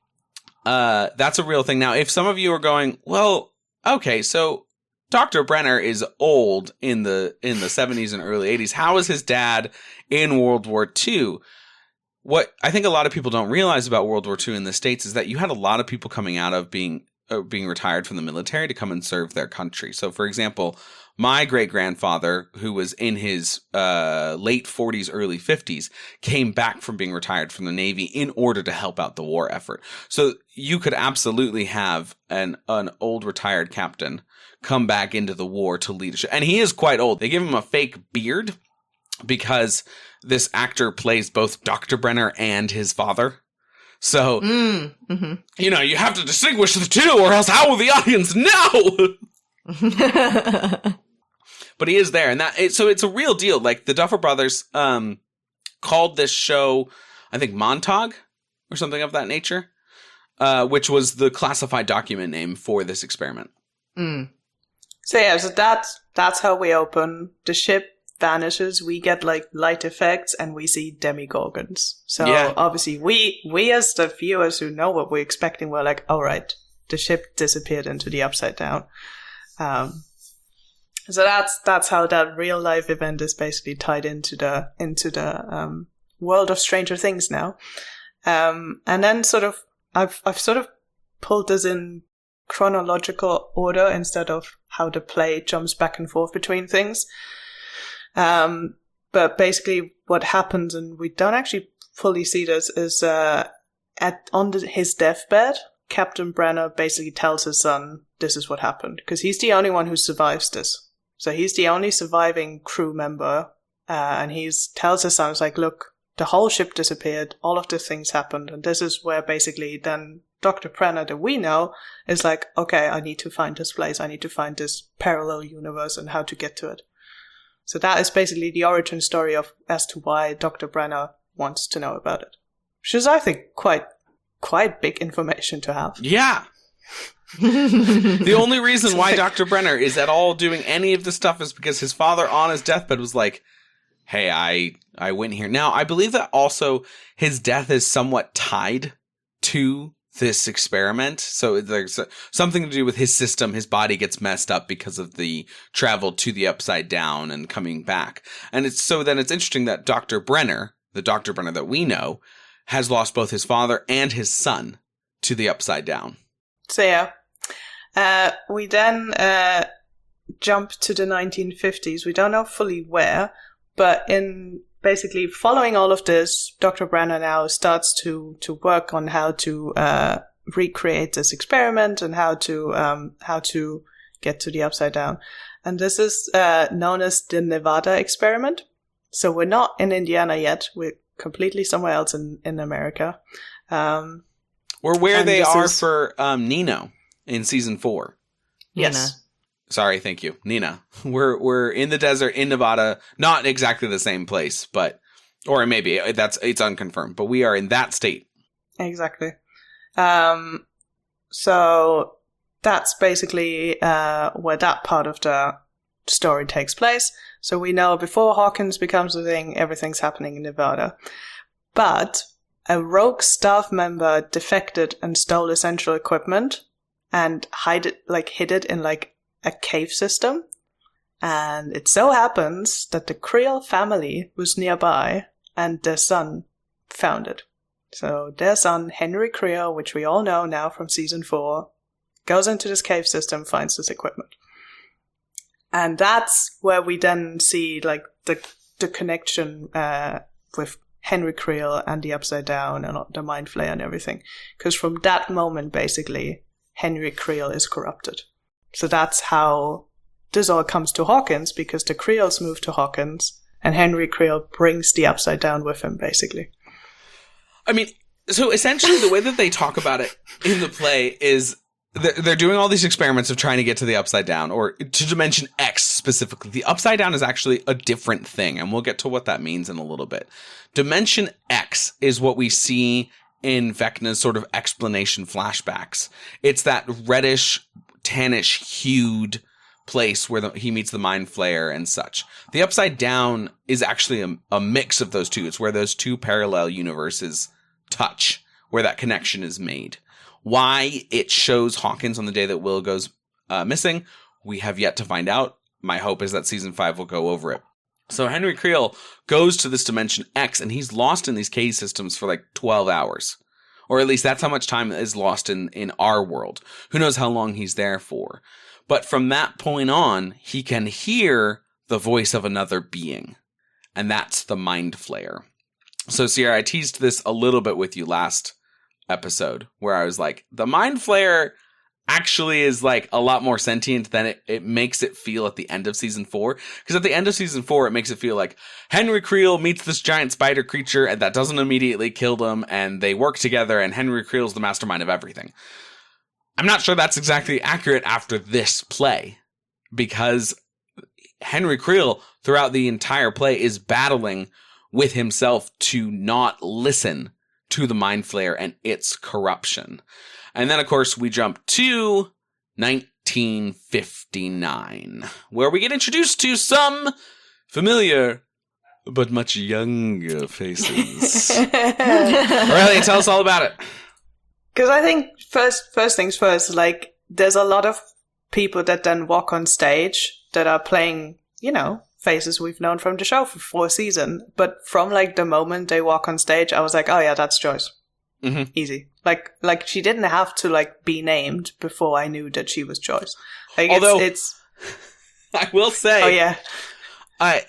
S2: that's a real thing. Now, if some of you are going, well, okay, so Dr. Brenner is old in the 70s and early 80s. How is his dad in World War II? What I think a lot of people don't realize about World War II in the States is that you had a lot of people coming out of being retired from the military to come and serve their country. So, for example, my great-grandfather, who was in his late 40s, early 50s, came back from being retired from the Navy in order to help out the war effort. So you could absolutely have an old retired captain come back into the war to leadership. And he is quite old. They give him a fake beard because this actor plays both Dr. Brenner and his father. So, you know, you have to distinguish the two, or else how will the audience know? But he is there. And so it's a real deal. Like, the Duffer Brothers called this show, I think, Montauk or something of that nature, which was the classified document name for this experiment.
S3: So yeah, so that's how we open. The ship vanishes, we get like light effects, and we see demigorgons. So obviously we as the viewers who know what we're expecting, we're like, all right, the ship disappeared into the Upside Down. So that's how that real life event is basically tied into the world of Stranger Things now. And then sort of I've sort of pulled this in chronological order instead of how the play jumps back and forth between things. But basically what happens, and we don't actually fully see this, is his deathbed, Captain Brenner basically tells his son this is what happened, because he's the only one who survives this. So he's the only surviving crew member, and he tells his son, it's like, look, the whole ship disappeared, all of the things happened, and this is where basically then Dr. Brenner that we know is like, okay, I need to find this place. I need to find this parallel universe and how to get to it. So that is basically the origin story as to why Dr. Brenner wants to know about it. Which is, I think, quite big information to have.
S2: Yeah. The only reason why Dr. Brenner is at all doing any of this stuff is because his father on his deathbed was like, hey, I went here. Now, I believe that also his death is somewhat tied to this experiment. So there's something to do with his system. His body gets messed up because of the travel to the Upside Down and coming back. And it's interesting that Dr. Brenner, the Dr. Brenner that we know, has lost both his father and his son to the Upside Down.
S3: So yeah, we then jump to the 1950s. We don't know fully where, but in basically following all of this, Dr. Brenner now starts to work on how to recreate this experiment and how to get to the Upside Down. And this is known as the Nevada experiment. So we're not in Indiana yet. We're completely somewhere else in America.
S2: Or where they are for Nino in season 4.
S3: Yes.
S1: Nina.
S2: Sorry, thank you. Nina. We're in the desert in Nevada, not exactly the same place, but or maybe it's unconfirmed, but we are in that state.
S3: Exactly. So that's basically where that part of the story takes place. So we know before Hawkins becomes a thing, everything's happening in Nevada. But a rogue staff member defected and stole essential equipment and hid it in like a cave system. And it so happens that the Creel family was nearby and their son found it. So their son, Henry Creel, which we all know now from season 4, goes into this cave system, finds this equipment. And that's where we then see like the connection with Henry Creel and the Upside Down and the Mind Flayer and everything. Because from that moment, basically, Henry Creel is corrupted. So that's how this all comes to Hawkins, because the Creels move to Hawkins and Henry Creel brings the Upside Down with him, basically.
S2: I mean, so essentially the way that they talk about it in the play is they're doing all these experiments of trying to get to the Upside Down, or to Dimension X specifically. The Upside Down is actually a different thing, and we'll get to what that means in a little bit. Dimension X is what we see in Vecna's sort of explanation flashbacks. It's that reddish, tannish hued place where he meets the Mind Flayer and such. The Upside Down is actually a mix of those two. It's where those two parallel universes touch, where that connection is made. Why it shows Hawkins on the day that Will goes missing, we have yet to find out. My hope is that season 5 will go over it. So Henry Creel goes to this Dimension X, and he's lost in these cave systems for like 12 hours. Or at least that's how much time is lost in our world. Who knows how long he's there for. But from that point on, he can hear the voice of another being. And that's the Mind Flayer. So Sierra, I teased this a little bit with you last episode, where I was like, the Mind Flayer actually is like a lot more sentient than it makes it feel at the end of season 4. Because at the end of season 4, it makes it feel like Henry Creel meets this giant spider creature and that doesn't immediately kill them, and they work together, and Henry Creel's the mastermind of everything. I'm not sure that's exactly accurate after this play, because Henry Creel throughout the entire play is battling with himself to not listen to the Mind Flayer and its corruption. And then, of course, we jump to 1959, where we get introduced to some familiar but much younger faces. Aurelia, tell us all about it.
S3: Because I think first things first, like, there's a lot of people that then walk on stage that are playing, faces we've known from the show for 4 seasons. But from, like, the moment they walk on stage, I was like, oh yeah, that's Joyce.
S2: Mm-hmm.
S3: Easy. Like she didn't have to, like, be named before I knew that she was Joyce. Like,
S2: although,
S3: it's
S2: I will say...
S3: Oh, yeah.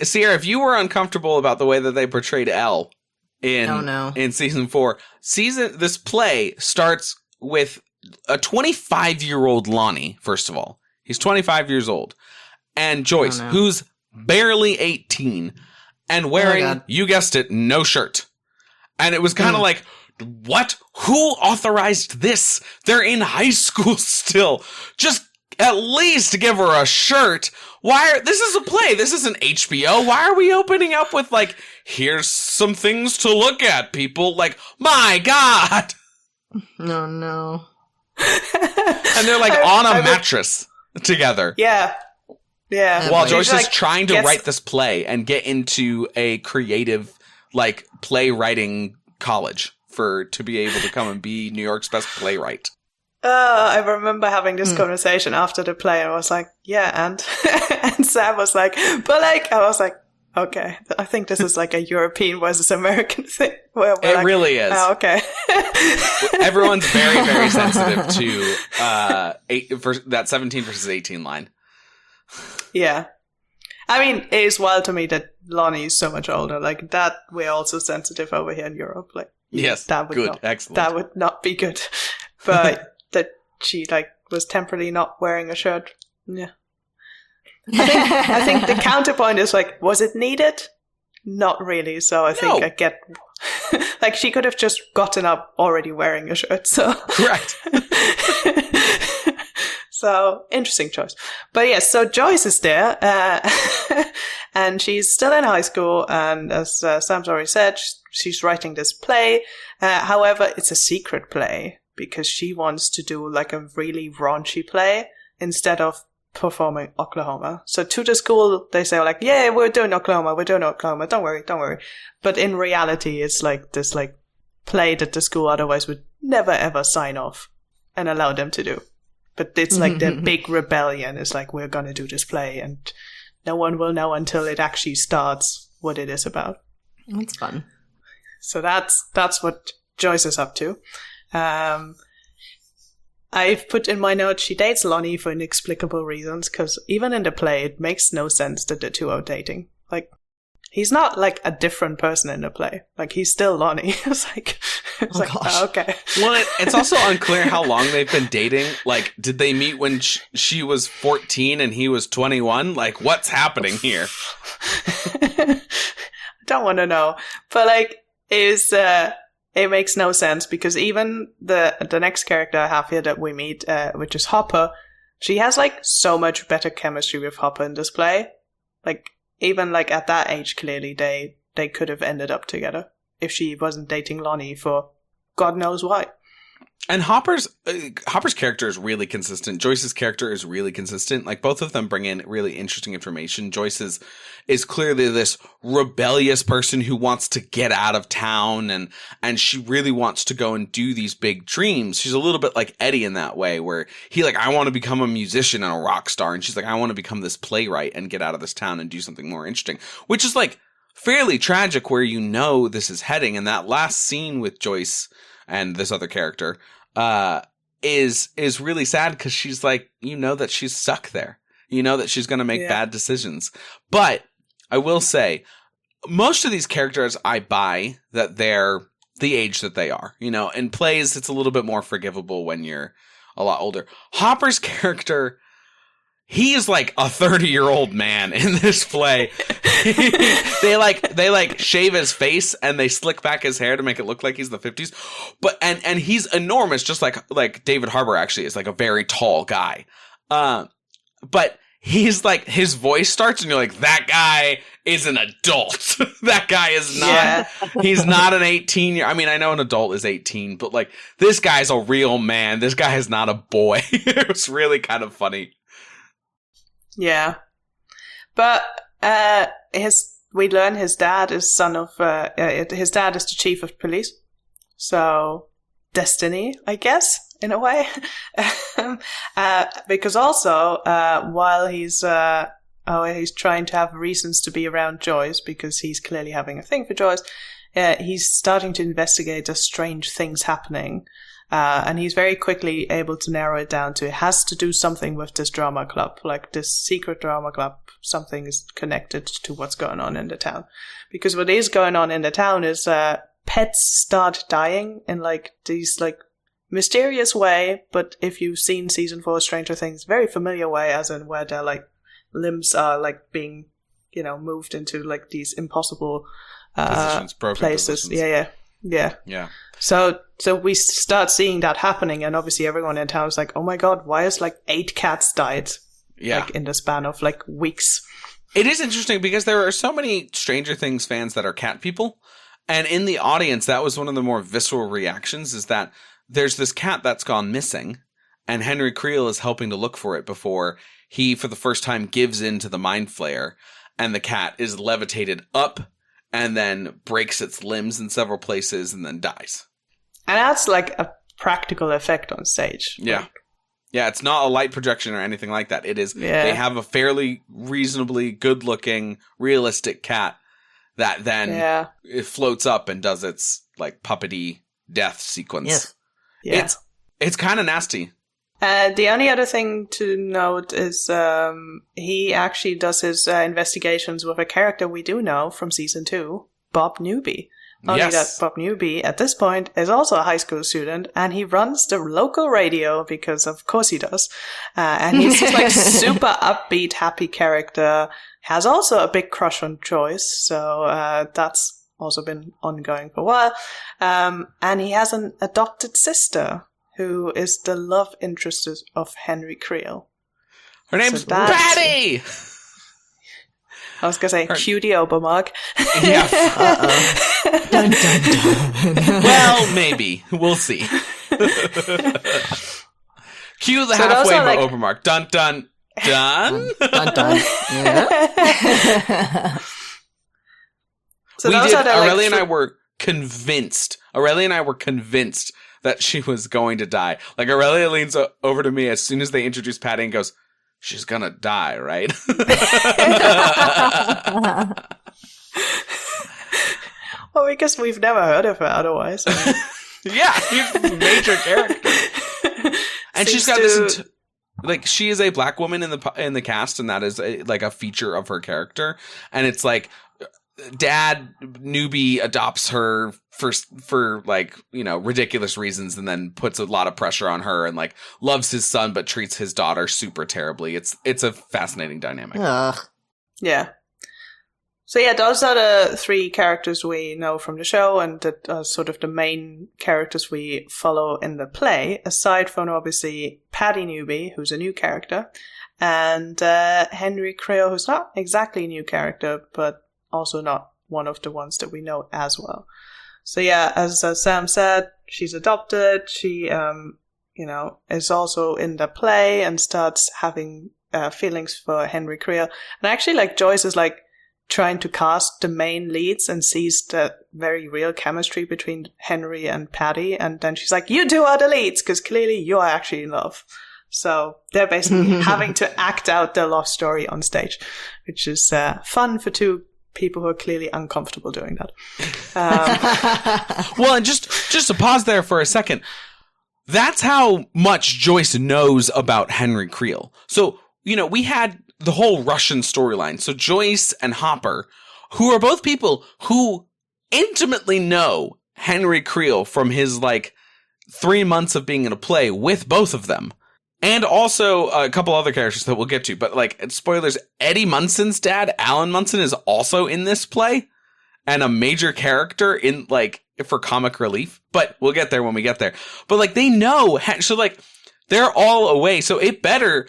S2: Sierra, if you were uncomfortable about the way that they portrayed Elle in season 4, this play starts with a 25-year-old Lonnie, first of all. He's 25 years old. And Joyce, who's barely 18 and wearing, you guessed it, no shirt. And it was kind of like, what? Who authorized this? They're in high school still. Just at least give her a shirt. This is a play. This isn't HBO. Why are we opening up with, like, here's some things to look at, people? Like, my God.
S1: No.
S2: And they're, like, on a mattress together.
S3: Yeah.
S2: While Joyce is
S3: like,
S2: trying to write this play and get into a creative, like, playwriting college to be able to come and be New York's best playwright.
S3: I remember having this conversation after the play, and I was like, yeah, and and Sam was like, but like, I was like, okay, I think this is like a European versus American thing. Where
S2: It
S3: like,
S2: really is.
S3: Oh, okay.
S2: Everyone's very, very sensitive to that 17 versus 18 line.
S3: Yeah. I mean, it is wild to me that Lonnie is so much older. Like, that we're also sensitive over here in Europe. Like,
S2: yes,
S3: that would
S2: good, excellent.
S3: That would not be good. But that she, like, was temporarily not wearing a shirt. Yeah. I think the counterpoint is, like, was it needed? Not really. So I think I get... like, she could have just gotten up already wearing a shirt, so...
S2: Correct.
S3: So, interesting choice. But yes, so Joyce is there, and she's still in high school, and as Sam's already said, she's writing this play. However, it's a secret play, because she wants to do like a really raunchy play instead of performing Oklahoma. So to the school, they say like, yeah, we're doing Oklahoma, don't worry. But in reality, it's like this like play that the school otherwise would never ever sign off and allow them to do. But it's like the big rebellion. It's like, we're going to do this play, and no one will know until it actually starts what it is about.
S1: That's fun.
S3: So that's what Joyce is up to. I've put in my notes, she dates Lonnie for inexplicable reasons, because even in the play, it makes no sense that the two are dating. Like, he's not like a different person in the play. Like, he's still Lonnie. It's like, oh, okay.
S2: Well, it's also unclear how long they've been dating. Like, did they meet when she was 14 and he was 21? Like, what's happening here?
S3: I don't want to know. But like, it makes no sense, because even the next character I have here that we meet, which is Hopper, she has like so much better chemistry with Hopper in this play. Like, even like at that age, clearly they could have ended up together if she wasn't dating Lonnie for God knows why.
S2: And Hopper's character is really consistent. Joyce's character is really consistent. Like, both of them bring in really interesting information. Joyce is clearly this rebellious person who wants to get out of town, and she really wants to go and do these big dreams. She's a little bit like Eddie in that way, where he like, I want to become a musician and a rock star. And she's like, I want to become this playwright and get out of this town and do something more interesting, which is like fairly tragic where you know this is heading. And that last scene with Joyce and this other character is really sad, because she's like, you know that she's stuck there. You know that she's going to make bad decisions. But I will say, most of these characters I buy that they're the age that they are. You know, in plays, it's a little bit more forgivable when you're a lot older. Hopper's character, he is like a 30-year-old man in this play. They like shave his face and they slick back his hair to make it look like he's the 50s. But and he's enormous, just like David Harbour actually is, like a very tall guy. But he's like, his voice starts and you're like, that guy is an adult. That guy is not, he's not an 18-year. I mean, I know an adult is 18, but like, this guy's a real man. This guy is not a boy. It was really kind of funny.
S3: Yeah. But, we learn his dad is his dad is the chief of police. So, destiny, I guess, in a way. Because also, while he's trying to have reasons to be around Joyce, because he's clearly having a thing for Joyce, he's starting to investigate the strange things happening. And he's very quickly able to narrow it down to, it has to do something with this drama club, like this secret drama club. Something is connected to what's going on in the town. Because what is going on in the town is pets start dying in like these like mysterious way, but if you've seen season 4 of Stranger Things, very familiar way, as in where their like limbs are like being, moved into like these impossible
S2: positions, broken
S3: places.
S2: Positions.
S3: Yeah. Yeah.
S2: Yeah.
S3: So we start seeing that happening, and obviously everyone in town is like, oh my god, why is like 8 cats died?
S2: Yeah.
S3: Like in the span of like weeks.
S2: It is interesting because there are so many Stranger Things fans that are cat people. And in the audience, that was one of the more visceral reactions, is that there's this cat that's gone missing, and Henry Creel is helping to look for it before he, for the first time, gives in to the Mind Flayer, and the cat is levitated up and then breaks its limbs in several places and then dies.
S3: And that's like a practical effect on stage.
S2: Yeah.
S3: Like,
S2: yeah, it's not a light projection or anything like that. It is,
S3: Yeah.
S2: They have a fairly reasonably good-looking, realistic cat that then it floats up and does its like puppety death sequence.
S1: Yes.
S3: Yeah.
S2: It's kind of nasty.
S3: The only other thing to note is he actually does his investigations with a character we do know from season 2, Bob Newby. Only that Bob Newby, at this point, is also a high school student, and he runs the local radio, because of course he does. And he's just like super upbeat, happy character. Has also a big crush on Joyce, so that's also been ongoing for a while. And he has an adopted sister, who is the love interest of Henry Creel.
S2: Her name's Patty!
S3: I was going to say, cue the Obermark.
S2: Yeah.
S1: Dun, dun, dun.
S2: Well, maybe. We'll see. Cue the halfway Obermark. Dun, dun, dun.
S1: Dun, dun. Yeah.
S3: So
S2: Aurelia and I were convinced. That she was going to die. Like, Aurelia leans over to me as soon as they introduce Patty and goes, she's gonna die, right?
S3: Well, because we've never heard of her otherwise.
S2: Yeah, she's a major character. And she's got this... like, she is a black woman in the cast, and that is like a feature of her character. And it's like, Dad Newbie adopts her for like, you know, ridiculous reasons, and then puts a lot of pressure on her, and like loves his son but treats his daughter super terribly. It's a fascinating dynamic.
S1: Ugh.
S3: Yeah. So yeah, those are the 3 characters we know from the show, and that are sort of the main characters we follow in the play, aside from obviously Patty Newby, who's a new character, and Henry Creel, who's not exactly a new character, but also not one of the ones that we know as well. So yeah, as Sam said, she's adopted. She, is also in the play and starts having feelings for Henry Creel. And actually, like, Joyce is like trying to cast the main leads and sees the very real chemistry between Henry and Patty. And then she's like, you 2 are the leads, because clearly you are actually in love. So they're basically having to act out their love story on stage, which is fun for 2 people who are clearly uncomfortable doing that.
S2: Well, and just to pause there for a second, that's how much Joyce knows about Henry Creel. So, you know, we had the whole Russian storyline. So Joyce and Hopper, who are both people who intimately know Henry Creel from his, like, 3 months of being in a play with both of them. And also a couple other characters that we'll get to. But, like, spoilers, Eddie Munson's dad, Alan Munson, is also in this play. And a major character in, like, for comic relief. But we'll get there when we get there. But, like, they know. So, like, they're all away. So it better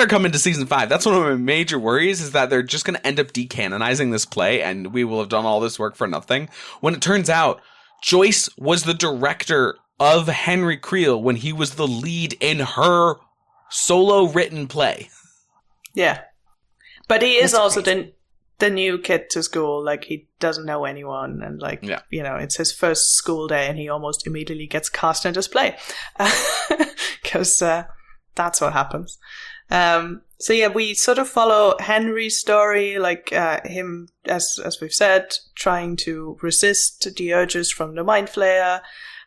S2: come into season 5. That's one of my major worries, is that they're just going to end up decanonizing this play. And we will have done all this work for nothing. When it turns out Joyce was the director of Henry Creel when he was the lead in her solo written play.
S3: Yeah. But he is also the new kid to school. Like, he doesn't know anyone, and like, you know, it's his first school day, and he almost immediately gets cast in this play. Because that's what happens. So yeah, we sort of follow Henry's story, like him, as we've said, trying to resist the urges from the Mind Flayer.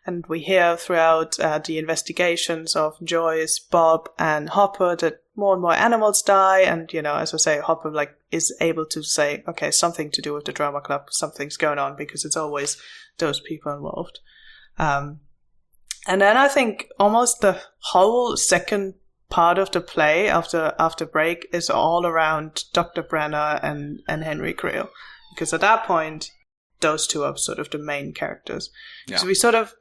S3: And we hear throughout the investigations of Joyce, Bob, and Hopper that more and more animals die. And, you know, as I say, Hopper, like, is able to say, okay, something to do with the drama club, something's going on, because it's always those people involved. And then I think almost the whole second part of the play after break is all around Dr. Brenner and Henry Creel. Because at that point, those two are sort of the main characters.
S2: Yeah.
S3: So we sort of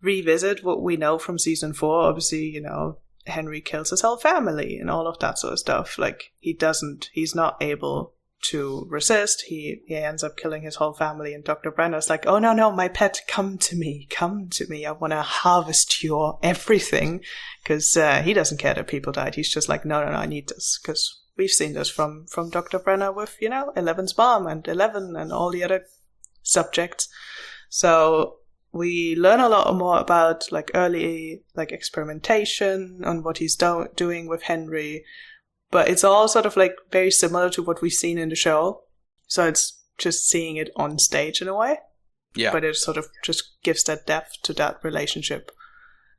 S3: revisit what we know from season 4. Obviously, Henry kills his whole family and all of that sort of stuff. Like, he's not able to resist. He ends up killing his whole family, and Dr. Brenner's like, oh no, my pet, come to me, I want to harvest your everything, because he doesn't care that people died. He's just like, no, I need this, because we've seen this from Dr. Brenner with, Eleven's mom and Eleven and all the other subjects. So we learn a lot more about like early like experimentation on what he's doing with Henry, but it's all sort of like very similar to what we've seen in the show. So it's just seeing it on stage in a way.
S2: Yeah.
S3: But it sort of just gives that depth to that relationship,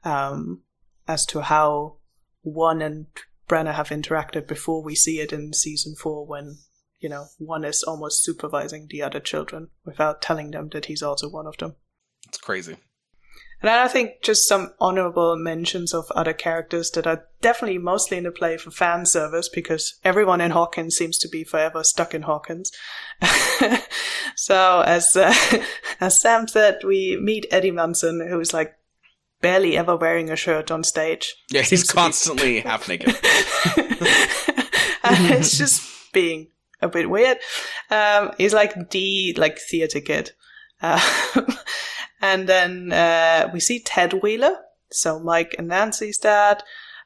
S3: as to how one and Brenner have interacted before we see it in season 4 when, one is almost supervising the other children without telling them that he's also one of them.
S2: It's crazy.
S3: And I think just some honorable mentions of other characters that are definitely mostly in the play for fan service, because everyone in Hawkins seems to be forever stuck in Hawkins. So as Sam said, we meet Eddie Munson, who's like barely ever wearing a shirt on stage.
S2: Yeah, he's constantly half naked.
S3: And it's just being a bit weird. He's like the theater kid. And then we see Ted Wheeler, so Mike and Nancy's dad,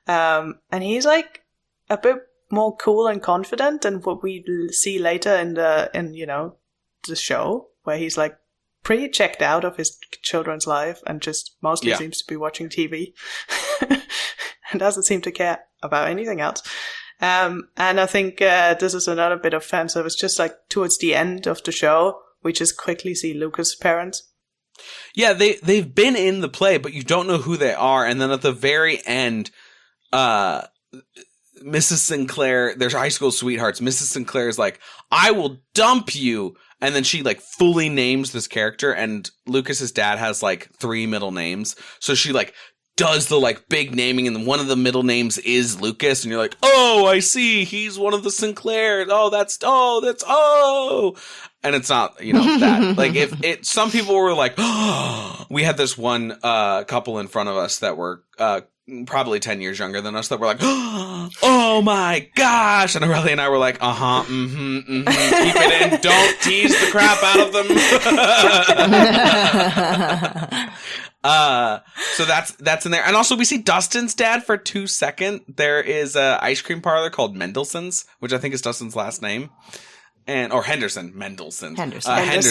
S3: and he's like a bit more cool and confident than what we see later in the show, where he's like pretty checked out of his children's life and just mostly seems to be watching TV and doesn't seem to care about anything else. And I think this is another bit of fan service, just like towards the end of the show, we just quickly see Lucas' parents.
S2: Yeah, they've been in the play, but you don't know who they are. And then at the very end, Mrs. Sinclair, their high school sweethearts, Mrs. Sinclair is like, I will dump you. And then she like fully names this character, and Lucas's dad has like 3 middle names. So she like does the like big naming, and one of the middle names is Lucas, and you're like, oh, I see, he's one of the Sinclairs. And it's not, that. Like, some people were like, oh, we had this one couple in front of us that were probably 10 years younger than us that were like, oh my gosh. And Aurelia and I were like, keep it in. Don't tease the crap out of them. So that's in there. And also we see Dustin's dad for 2 seconds. There is a ice cream parlor called Mendelssohn's, which I think is Dustin's last name. Or Henderson's. Henderson's ice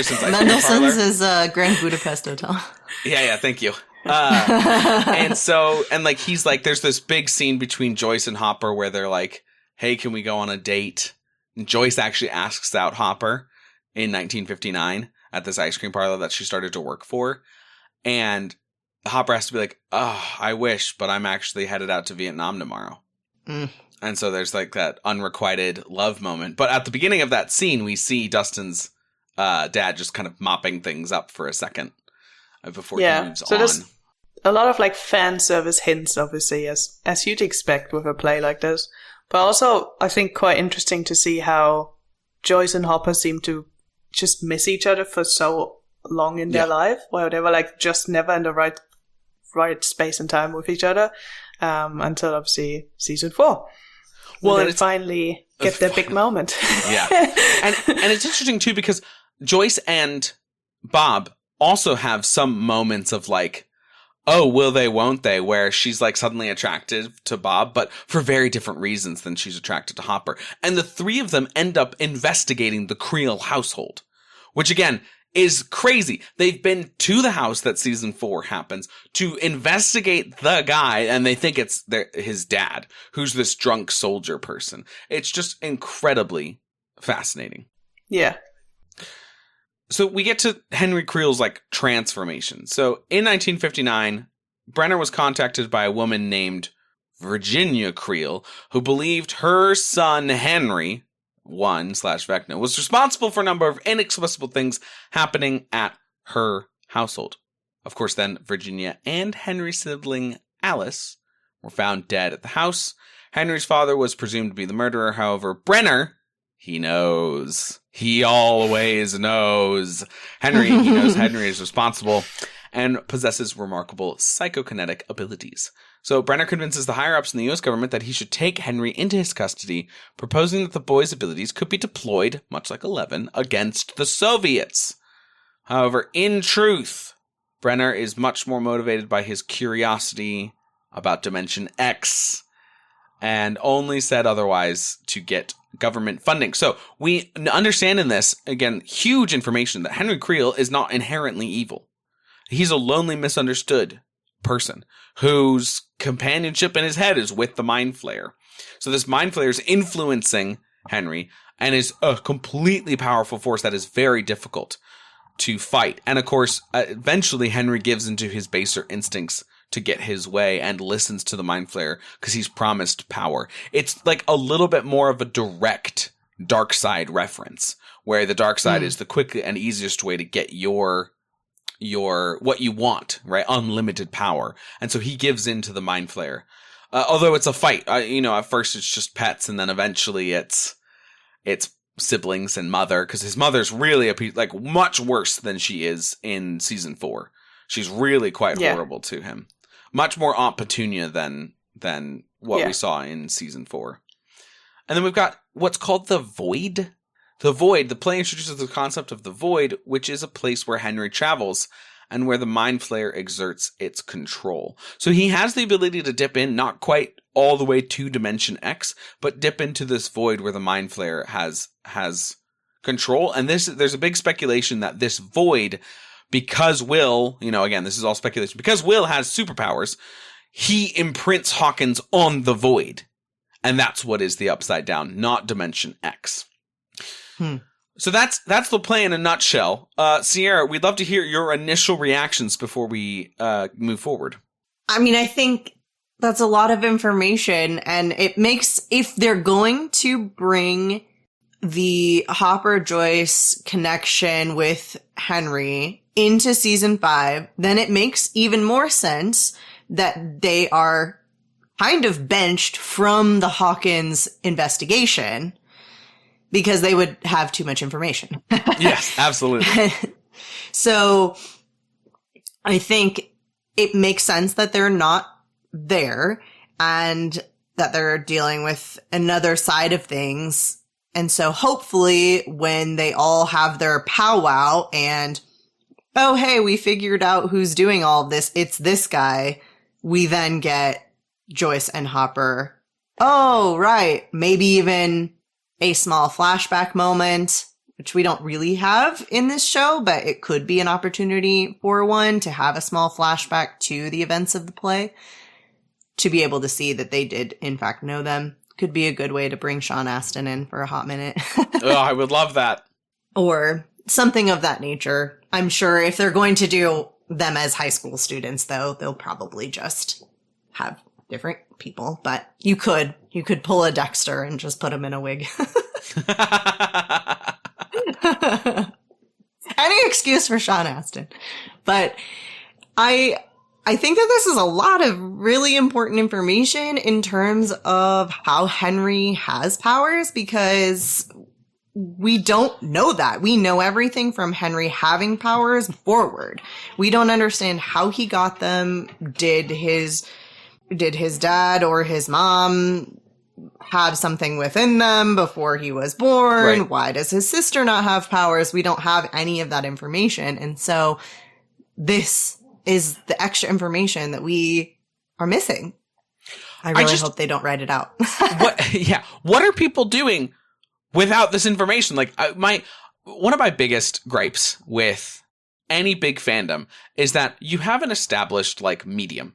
S2: cream
S1: Mendelssohn's is Grand Budapest Hotel.
S2: Yeah, thank you. And like, he's like, there's this big scene between Joyce and Hopper where they're like, hey, can we go on a date? And Joyce actually asks out Hopper in 1959 at this ice cream parlor that she started to work for. And Hopper has to be like, oh, I wish, but I'm actually headed out to Vietnam tomorrow. And so there's like that unrequited love moment. But at the beginning of that scene, we see Dustin's dad just kind of mopping things up for a second before he moves on.
S3: There's a lot of like fan service hints, obviously, as you'd expect with a play like this. But also, I think quite interesting to see how Joyce and Hopper seem to just miss each other for so long in their life, where they were like just never in the right space and time with each other, until obviously season 4. Well, and finally get their big moment.
S2: Yeah. And it's interesting too, because Joyce and Bob also have some moments of like, oh, will they, won't they, where she's like suddenly attracted to Bob, but for very different reasons than she's attracted to Hopper. And the 3 of them end up investigating the Creel household, which again is crazy. They've been to the house that season 4 happens to investigate the guy, and they think it's his dad, who's this drunk soldier person. It's just incredibly fascinating.
S3: Yeah.
S2: So we get to Henry Creel's like transformation. So in 1959, Brenner was contacted by a woman named Virginia Creel, who believed her son Henry, /Vecna, was responsible for a number of inexplicable things happening at her household. Of course, then Virginia and Henry's sibling Alice were found dead at the house. Henry's father was presumed to be the murderer. However, Brenner He knows. He always knows. He knows Henry is responsible and possesses remarkable psychokinetic abilities. So Brenner convinces the higher-ups in the U.S. government that he should take Henry into his custody, proposing that the boy's abilities could be deployed, much like 11, against the Soviets. However, in truth, Brenner is much more motivated by his curiosity about Dimension X, and only said otherwise to get government funding. So we understand in this, again, huge information that Henry Creel is not inherently evil. He's a lonely, misunderstood person whose companionship in his head is with the Mind Flayer. So this Mind Flayer is influencing Henry and is a completely powerful force that is very difficult to fight. And of course, eventually Henry gives into his baser instincts to get his way and listens to the Mind Flayer because he's promised power. It's like a little bit more of a direct dark side reference, where the dark side is the quick and easiest way to get your what you want, right? Unlimited power. And so he gives in to the Mind Flayer. Although it's a fight, at first it's just pets, and then eventually it's siblings and mother, because his mother's really much worse than she is in season 4. She's really quite horrible to him. Much more Aunt Petunia than what we saw in season 4. And then we've got what's called the Void. The Void, the play introduces the concept of the Void, which is a place where Henry travels and where the Mind Flayer exerts its control. So he has the ability to dip in, not quite all the way to Dimension X, but dip into this void where the Mind Flayer has control. And there's a big speculation that this void, because Will, again, this is all speculation, because Will has superpowers, he imprints Hawkins on the void. And that's what is the Upside Down, not Dimension X. So that's the play in a nutshell. Sierra, we'd love to hear your initial reactions before we move forward.
S1: I mean, I think that's a lot of information, and it makes, if they're going to bring the Hopper-Joyce connection with Henry into season 5, then it makes even more sense that they are kind of benched from the Hawkins investigation, because they would have too much information.
S2: Yes, absolutely.
S1: So I think it makes sense that they're not there and that they're dealing with another side of things. And so hopefully when they all have their powwow and, oh, hey, we figured out who's doing all of this, it's this guy, we then get Joyce and Hopper. Oh, right. Maybe even a small flashback moment, which we don't really have in this show, but it could be an opportunity for one to have a small flashback to the events of the play, to be able to see that they did, in fact, know them. Could be a good way to bring Sean Astin in for a hot minute.
S2: Oh, I would love that.
S1: Or something of that nature. I'm sure if they're going to do them as high school students, though, they'll probably just have different people, but you could pull a Dexter and just put him in a wig. Any excuse for Sean Astin. But I think that this is a lot of really important information in terms of how Henry has powers, because we don't know that. We know everything from Henry having powers forward. We don't understand how he got them. Did his dad or his mom have something within them before he was born? Right. Why does his sister not have powers? We don't have any of that information. And so this is the extra information that we are missing. I really hope they don't write it out.
S2: What are people doing without this information? Like one of my biggest gripes with any big fandom is that you have an established medium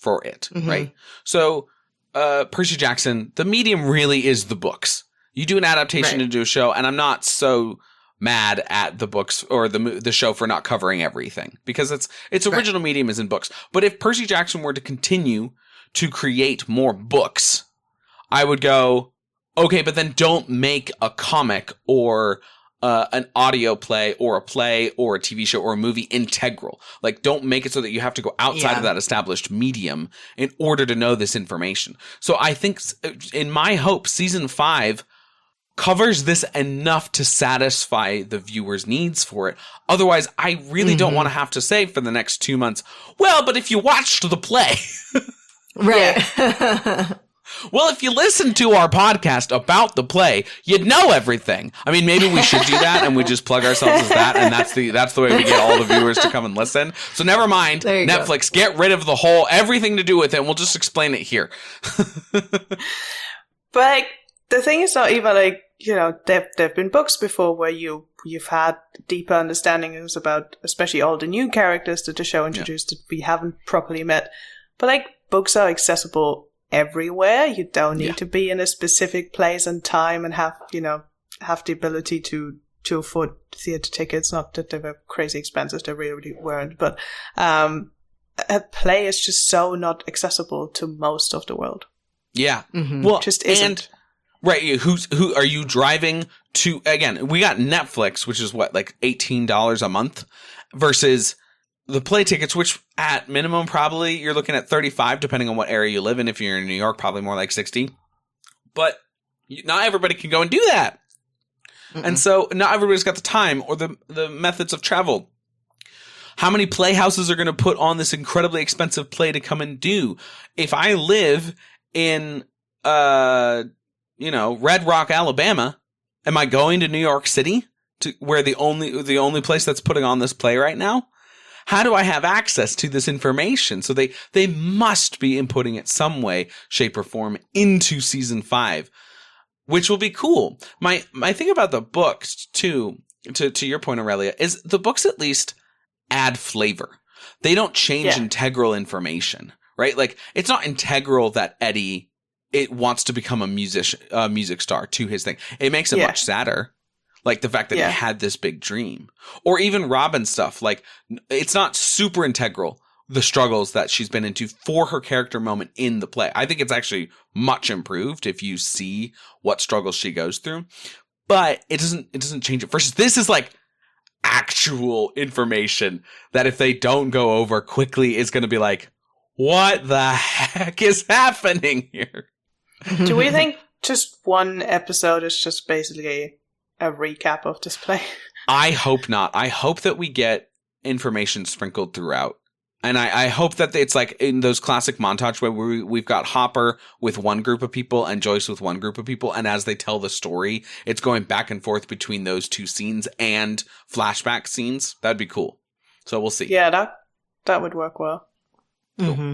S2: for it, right? So Percy Jackson, the medium really is the books. You do an adaptation into a show, and I'm not so mad at the books or the show for not covering everything, because its original medium is in books. But if Percy Jackson were to continue to create more books, I would go, okay, but then don't make a comic or an audio play or a play or a TV show or a movie integral. Don't make it so that you have to go outside of that established medium in order to know this information. So I think, in my hope, season 5 covers this enough to satisfy the viewer's needs for it. Otherwise, I really don't want to have to say for the next 2 months, well, but if you watched the play.
S1: Right.
S2: Well, if you listened to our podcast about the play, you'd know everything. I mean, maybe we should do that and we just plug ourselves as that, and that's the way we get all the viewers to come and listen. So never mind, Netflix, get rid of the whole everything to do with it, and we'll just explain it here.
S3: But like, the thing is not even like, you know, there've been books before where you've had deeper understandings about especially all the new characters that the show introduced that we haven't properly met. But like, books are accessible everywhere. You don't need to be in a specific place and time and have the ability to afford theater tickets. Not that they were crazy expensive, they really weren't. But a play is just so not accessible to most of the world.
S2: Yeah.
S3: Mm-hmm.
S2: Well,
S3: just isn't.
S2: Right. Who are you driving to? Again, we got Netflix, which is what, like $18 a month, versus the play tickets, which at minimum probably you're looking at $35, depending on what area you live in. If you're in New York, probably more like $60. But not everybody can go and do that. Mm-mm. And so not everybody's got the time or the methods of travel. How many playhouses are going to put on this incredibly expensive play to come and do? If I live in, Red Rock, Alabama, am I going to New York City, to where the only place that's putting on this play right now? How do I have access to this information? So they must be inputting it some way, shape, or form into season 5, which will be cool. My thing about the books too, to your point, Aurelia, is the books at least add flavor. They don't change integral information, right? Like, it's not integral that Eddie wants to become a music star to his thing. It makes it much sadder. Like the fact that he had this big dream. Or even Robin's stuff. Like, it's not super integral, the struggles that she's been into for her character moment in the play. I think it's actually much improved if you see what struggles she goes through. But it doesn't change it. Versus this is like actual information that if they don't go over quickly is going to be like, what the heck is happening here?
S3: Do we think just one episode is just basically a recap of this play?
S2: I hope not. I hope that we get information sprinkled throughout. And I hope that it's like in those classic montage where we've got Hopper with one group of people and Joyce with one group of people. And as they tell the story, it's going back and forth between those two scenes and flashback scenes. That'd be cool. So we'll see.
S3: Yeah, that would work well.
S2: Cool. Mm-hmm.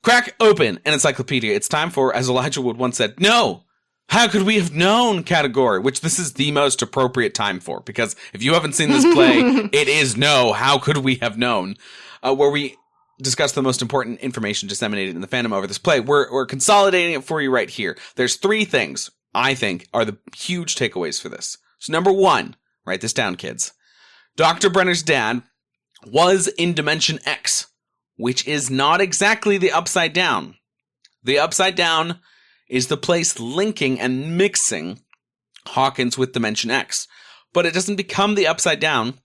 S2: Crack open an encyclopedia. It's time for, as Elijah Wood once said, no! How could we have known category, which this is the most appropriate time for, because if you haven't seen this play, it is no, how could we have known, where we discuss the most important information disseminated in the fandom over this play. We're consolidating it for you right here. There's 3 things I think are the huge takeaways for this. So number 1, write this down, kids. Dr. Brenner's dad was in Dimension X, which is not exactly the Upside Down. The Upside Down is the place linking and mixing Hawkins with Dimension X. But it doesn't become the Upside Down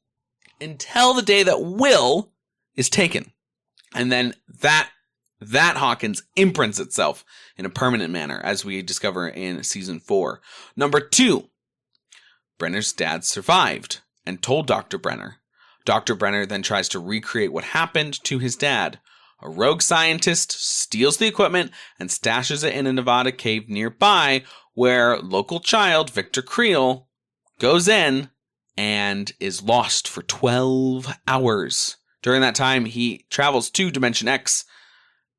S2: until the day that Will is taken. And then that Hawkins imprints itself in a permanent manner, as we discover in season 4. Number 2, Brenner's dad survived and told Dr. Brenner. Dr. Brenner then tries to recreate what happened to his dad. A rogue scientist steals the equipment and stashes it in a Nevada cave nearby, where local child Victor Creel goes in and is lost for 12 hours. During that time, he travels to Dimension X,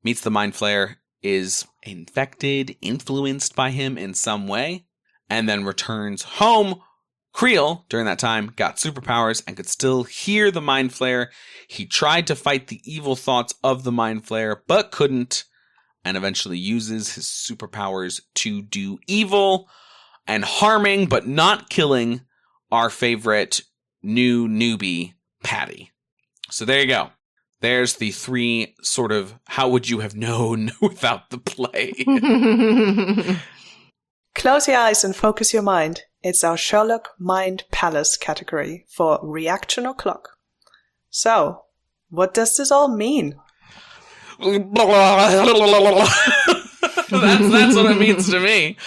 S2: meets the Mind Flayer, is infected, influenced by him in some way, and then returns home. Creel, during that time, got superpowers and could still hear the Mind Flayer. He tried to fight the evil thoughts of the Mind Flayer, but couldn't, and eventually uses his superpowers to do evil and harming, but not killing, our favorite new newbie, Patty. So there you go. There's the 3 sort of, how would you have known without the play?
S3: Close your eyes and focus your mind. It's our Sherlock Mind Palace category for reaction or clock. So, what does this all mean?
S2: That's what it means to me.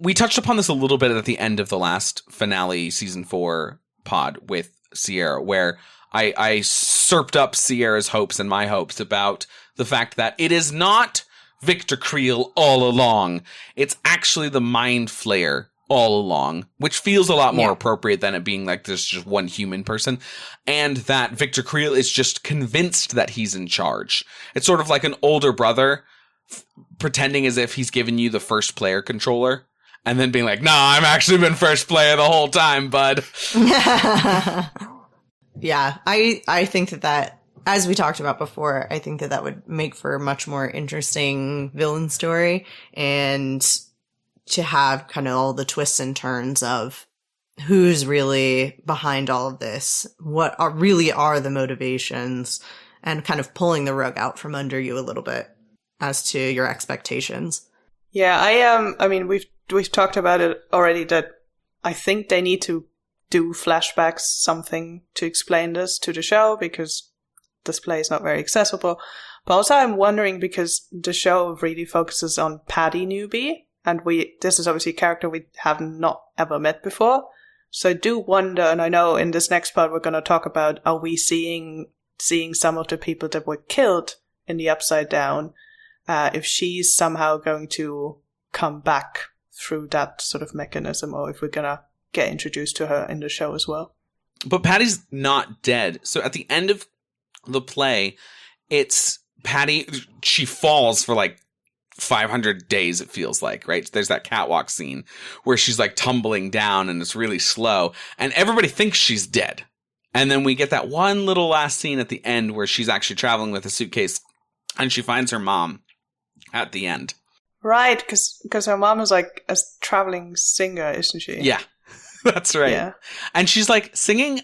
S2: We touched upon this a little bit at the end of the last finale season 4 pod with Sierra, where I serped up Sierra's hopes and my hopes about the fact that it is not Victor Creel all along. It's actually the Mind Flayer all along, which feels a lot more appropriate than it being like there's just one human person, and that Victor Creel is just convinced that he's in charge. It's sort of like an older brother pretending as if he's given you the first player controller and then being like, nah, I've actually been first player the whole time, bud.
S1: Yeah, I think that, as we talked about before, I think that would make for a much more interesting villain story, and to have kind of all the twists and turns of who's really behind all of this, what really are the motivations, and kind of pulling the rug out from under you a little bit as to your expectations.
S3: Yeah, I mean, we've talked about it already, that I think they need to do flashbacks, something to explain this to the show, because this play is not very accessible. But also I'm wondering, because the show really focuses on Paddy Newby, and this is obviously a character we have not ever met before. So I do wonder, and I know in this next part we're going to talk about, are we seeing some of the people that were killed in the Upside Down, if she's somehow going to come back through that sort of mechanism, or if we're going to get introduced to her in the show as well.
S2: But Patty's not dead. So at the end of the play, it's Patty, she falls for like 500 days, it feels like, right? There's that catwalk scene where she's like tumbling down and it's really slow, and everybody thinks she's dead. And then we get that one little last scene at the end where she's actually traveling with a suitcase and she finds her mom at the end.
S3: Right, because her mom is like a traveling singer, isn't she?
S2: Yeah, that's right.
S3: Yeah.
S2: And she's like singing,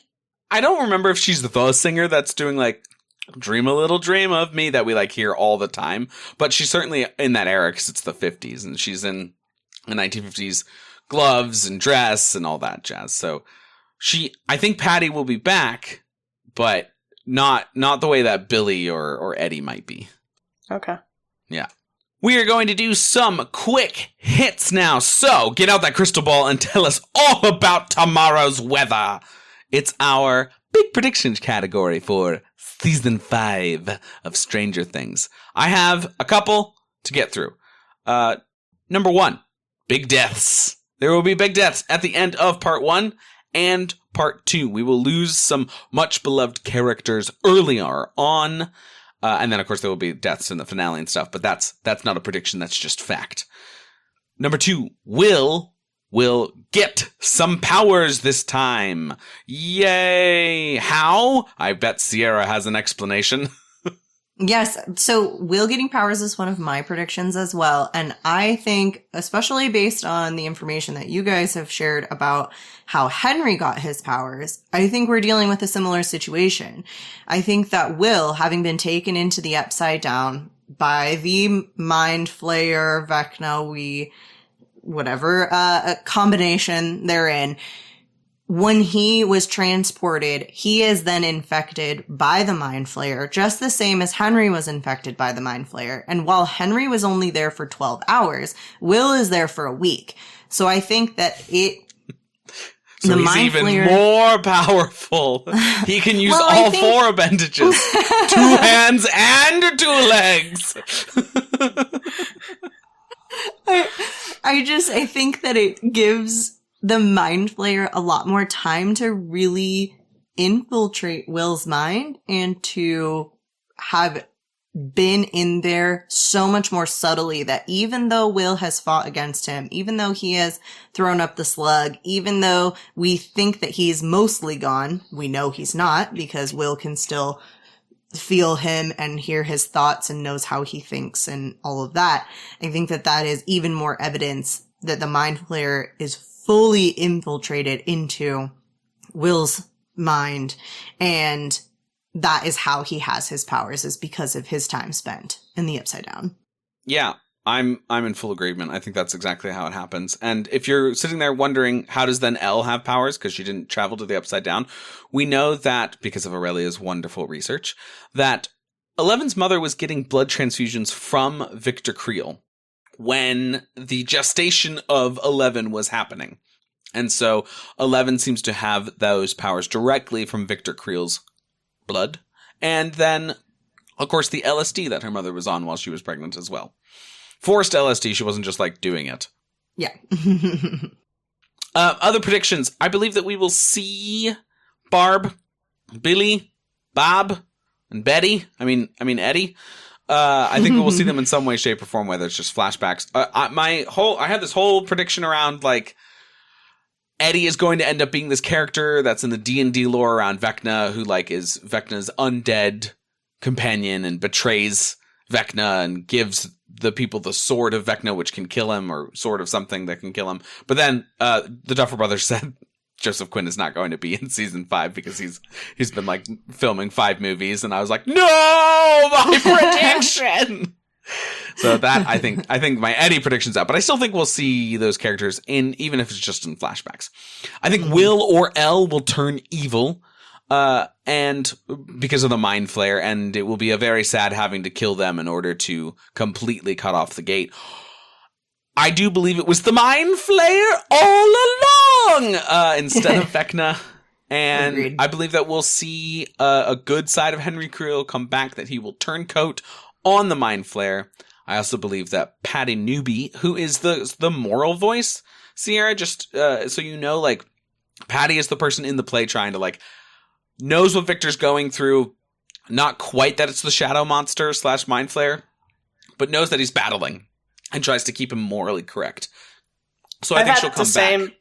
S2: I don't remember if she's the singer that's doing like Dream a Little Dream of Me that we like hear all the time, but she's certainly in that era because it's the 50s and she's in the 1950s gloves and dress and all that jazz. So I think Patty will be back, but not the way that Billy or Eddie might be.
S3: Okay.
S2: Yeah. We are going to do some quick hits now. So get out that crystal ball and tell us all about tomorrow's weather. It's our big predictions category for season 5 of Stranger Things. I have a couple to get through. Number 1, big deaths. There will be big deaths at the end of part 1 and part 2. We will lose some much beloved characters earlier on. And then, of course, there will be deaths in the finale and stuff, but that's not a prediction. That's just fact. Number 2, Will get some powers this time. Yay! How? I bet Sierra has an explanation.
S1: Yes. So Will getting powers is one of my predictions as well. And I think, especially based on the information that you guys have shared about how Henry got his powers, I think we're dealing with a similar situation. I think that Will, having been taken into the Upside Down by the Mind Flayer, Vecna, whatever combination they're in, when he was transported, he is then infected by the Mind Flayer, just the same as Henry was infected by the Mind Flayer. And while Henry was only there for 12 hours, Will is there for a week. So I think that
S2: so he's even more powerful. He can use all 4 appendages. 2 hands and 2 legs.
S1: I think that it gives the Mind Flayer a lot more time to really infiltrate Will's mind and to have been in there so much more subtly that even though Will has fought against him, even though he has thrown up the slug, even though we think that he's mostly gone, we know he's not, because Will can still feel him and hear his thoughts and knows how he thinks and all of that. I think that is even more evidence that the Mind Flayer is fully infiltrated into Will's mind, and that is how he has his powers, is because of his time spent in the Upside Down.
S2: Yeah, I'm in full agreement. I think that's exactly how it happens. And if you're sitting there wondering, how does then Elle have powers? Because she didn't travel to the Upside Down. We know that, because of Aurelia's wonderful research, that Eleven's mother was getting blood transfusions from Victor Creel. when the gestation of 11 was happening. And so 11 seems to have those powers directly from Victor Creel's blood. And then, of course, the LSD that her mother was on while she was pregnant as well. Forced LSD, she wasn't just like doing it.
S1: Yeah.
S2: Other predictions. I believe that we will see Barb, Billy, Bob, and Betty. I mean Eddie. I think we will see them in some way, shape, or form, whether it's just flashbacks. I had this whole prediction around like Eddie is going to end up being this character that's in the D&D lore around Vecna, who like is Vecna's undead companion and betrays Vecna and gives the people the sword of Vecna, which can kill him, or sword of something that can kill him. But then the Duffer Brothers said Joseph Quinn is not going to be in season 5 because he's been like filming 5 movies, and I was like, no, my prediction. So that I think my Eddie prediction's out, but I still think we'll see those characters in, even if it's just in flashbacks. I think Will or Elle will turn evil, and because of the Mind Flayer, and it will be a very sad having to kill them in order to completely cut off the gate. I do believe it was the Mind Flayer all along, instead of Vecna. And agreed. I believe that we'll see a good side of Henry Creel come back, that he will turn coat on the Mind Flayer. I also believe that Patty Newby, who is the moral voice, Sierra, just so you know, like, Patty is the person in the play trying to, like, knows what Victor's going through, not quite that it's the shadow monster / Mind Flayer, but knows that he's battling and tries to keep him morally correct. So I think she'll come back.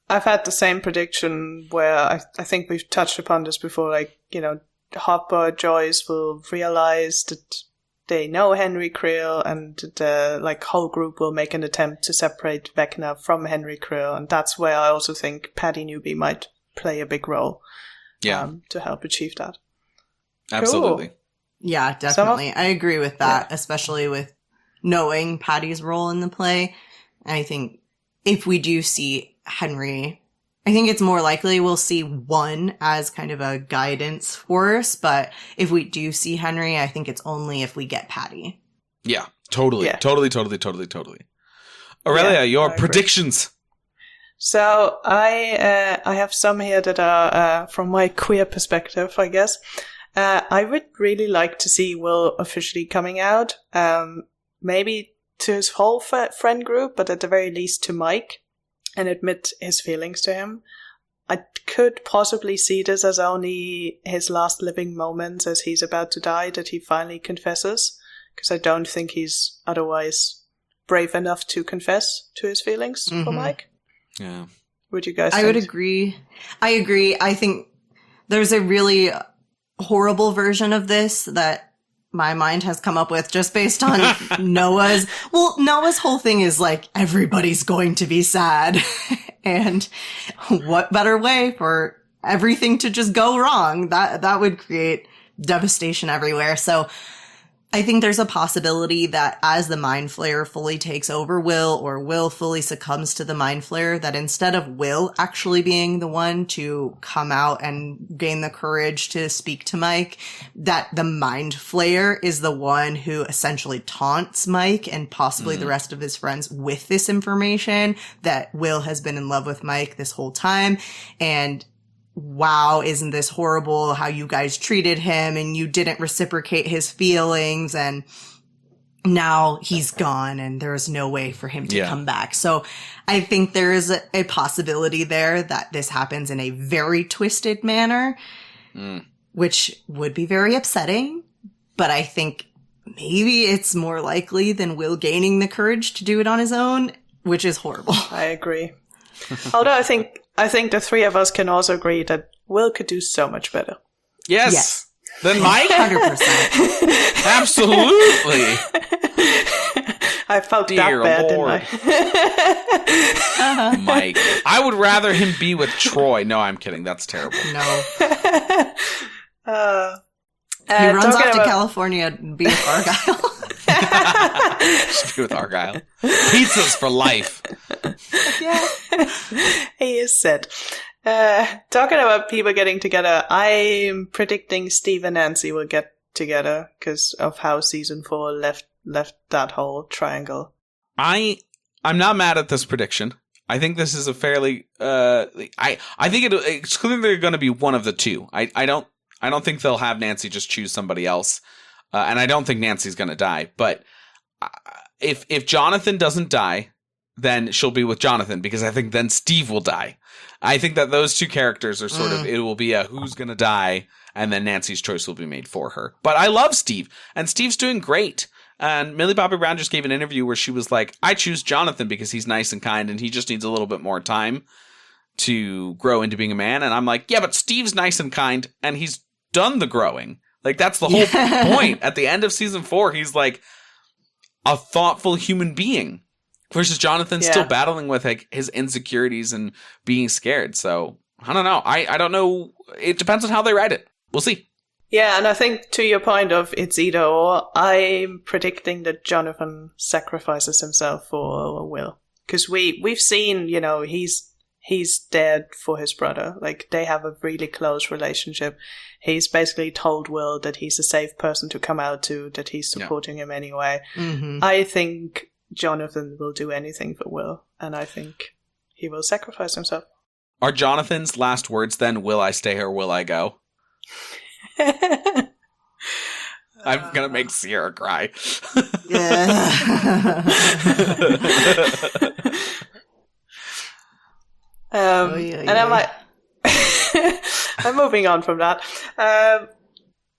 S3: I've had the same prediction where I think we've touched upon this before, like, you know, Hopper, Joyce will realize that they know Henry Creel, and the whole group will make an attempt to separate Vecna from Henry Creel, and that's where I also think Patty Newby might play a big role.
S2: Yeah,
S3: to help achieve that.
S2: Absolutely.
S3: Cool.
S1: Yeah, definitely. I agree with that, especially with knowing Patty's role in the play. I think if we do see Henry, I think it's more likely we'll see one as kind of a guidance force, but if we do see Henry, I think it's only if we get Patty.
S2: Yeah, totally. Yeah. Totally. Aurelia, your predictions.
S3: So I have some here that are from my queer perspective, I guess. I would really like to see Will officially coming out, maybe to his whole friend group, but at the very least to Mike, and admit his feelings to him. I could possibly see this as only his last living moments as he's about to die, that he finally confesses, because I don't think he's otherwise brave enough to confess to his feelings for Mike.
S2: Yeah.
S3: Would you guys think?
S1: I would agree. I agree. I think there's a really horrible version of this that my mind has come up with just based on Noah's whole thing is like, everybody's going to be sad. And what better way for everything to just go wrong? That would create devastation everywhere. So I think there's a possibility that as the Mind Flayer fully takes over Will, or Will fully succumbs to the Mind Flayer, that instead of Will actually being the one to come out and gain the courage to speak to Mike, that the Mind Flayer is the one who essentially taunts Mike and possibly the rest of his friends with this information, that Will has been in love with Mike this whole time, and wow, isn't this horrible how you guys treated him and you didn't reciprocate his feelings, and now he's gone and there's no way for him to come back. So I think there is a possibility there that this happens in a very twisted manner, which would be very upsetting, but I think maybe it's more likely than Will gaining the courage to do it on his own, which is horrible.
S3: I agree. Although I think the three of us can also agree that Will could do so much better.
S2: Yes. Than Mike?
S1: 100%.
S2: Absolutely.
S3: I felt Dear that bad,
S2: Lord.
S3: didn't I?
S2: Mike. I would rather him be with Troy. No, I'm kidding. That's terrible.
S1: No. He runs off to California and be with Argyle.
S2: Just be with Argyle. Pizzas for life.
S3: Yeah. He is sad. Talking about people getting together, I'm predicting Steve and Nancy will get together because of how season 4 left that whole triangle.
S2: I'm not mad at this prediction. I think this is a fairly I think it's clearly going to be one of the two. I don't think they'll have Nancy just choose somebody else, and I don't think Nancy's going to die. But if Jonathan doesn't die, then she'll be with Jonathan, because I think then Steve will die. I think that those two characters are sort of, it will be a who's going to die, and then Nancy's choice will be made for her. But I love Steve, and Steve's doing great. And Millie Bobby Brown just gave an interview where she was like, I choose Jonathan because he's nice and kind, and he just needs a little bit more time to grow into being a man. And I'm like, yeah, but Steve's nice and kind, and he's done the growing. Like, that's the whole point. At the end of season 4, he's like a thoughtful human being. Versus Jonathan's still battling with like his insecurities and being scared. So I don't know. I don't know. It depends on how they write it. We'll see.
S3: Yeah, and I think to your point of it's either or, I'm predicting that Jonathan sacrifices himself for Will. Because we've seen, you know, he's dead for his brother. Like, they have a really close relationship. He's basically told Will that he's a safe person to come out to, that he's supporting him anyway. Mm-hmm. I think Jonathan will do anything for Will, and I think he will sacrifice himself.
S2: Are Jonathan's last words then, will I stay or will I go? I'm gonna make Sierra cry.
S3: And I'm like, I'm moving on from that.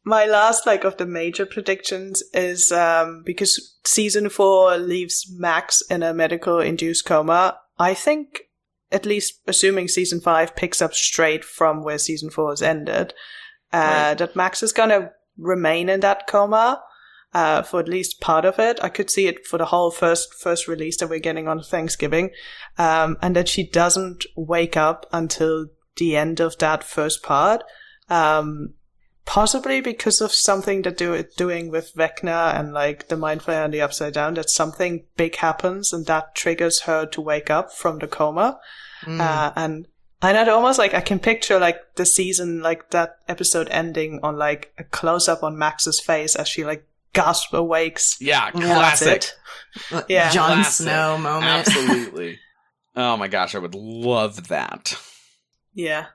S3: My last, like, of the major predictions is because season 4 leaves Max in a medical-induced coma. I think, at least assuming season 5 picks up straight from where season 4 has ended, that Max is going to remain in that coma for at least part of it. I could see it for the whole first release that we're getting on Thanksgiving, and that she doesn't wake up until the end of that first part. Possibly because of something they're doing with Vecna and like the Mind Flayer and the Upside Down, that something big happens and that triggers her to wake up from the coma. And I'd almost like, I can picture like the season, like that episode ending on like a close up on Max's face as she like gasp awakes.
S2: Yeah, classic.
S3: Yeah,
S1: Jon
S2: classic.
S1: Snow moment.
S2: Absolutely. Oh my gosh, I would love that.
S3: Yeah.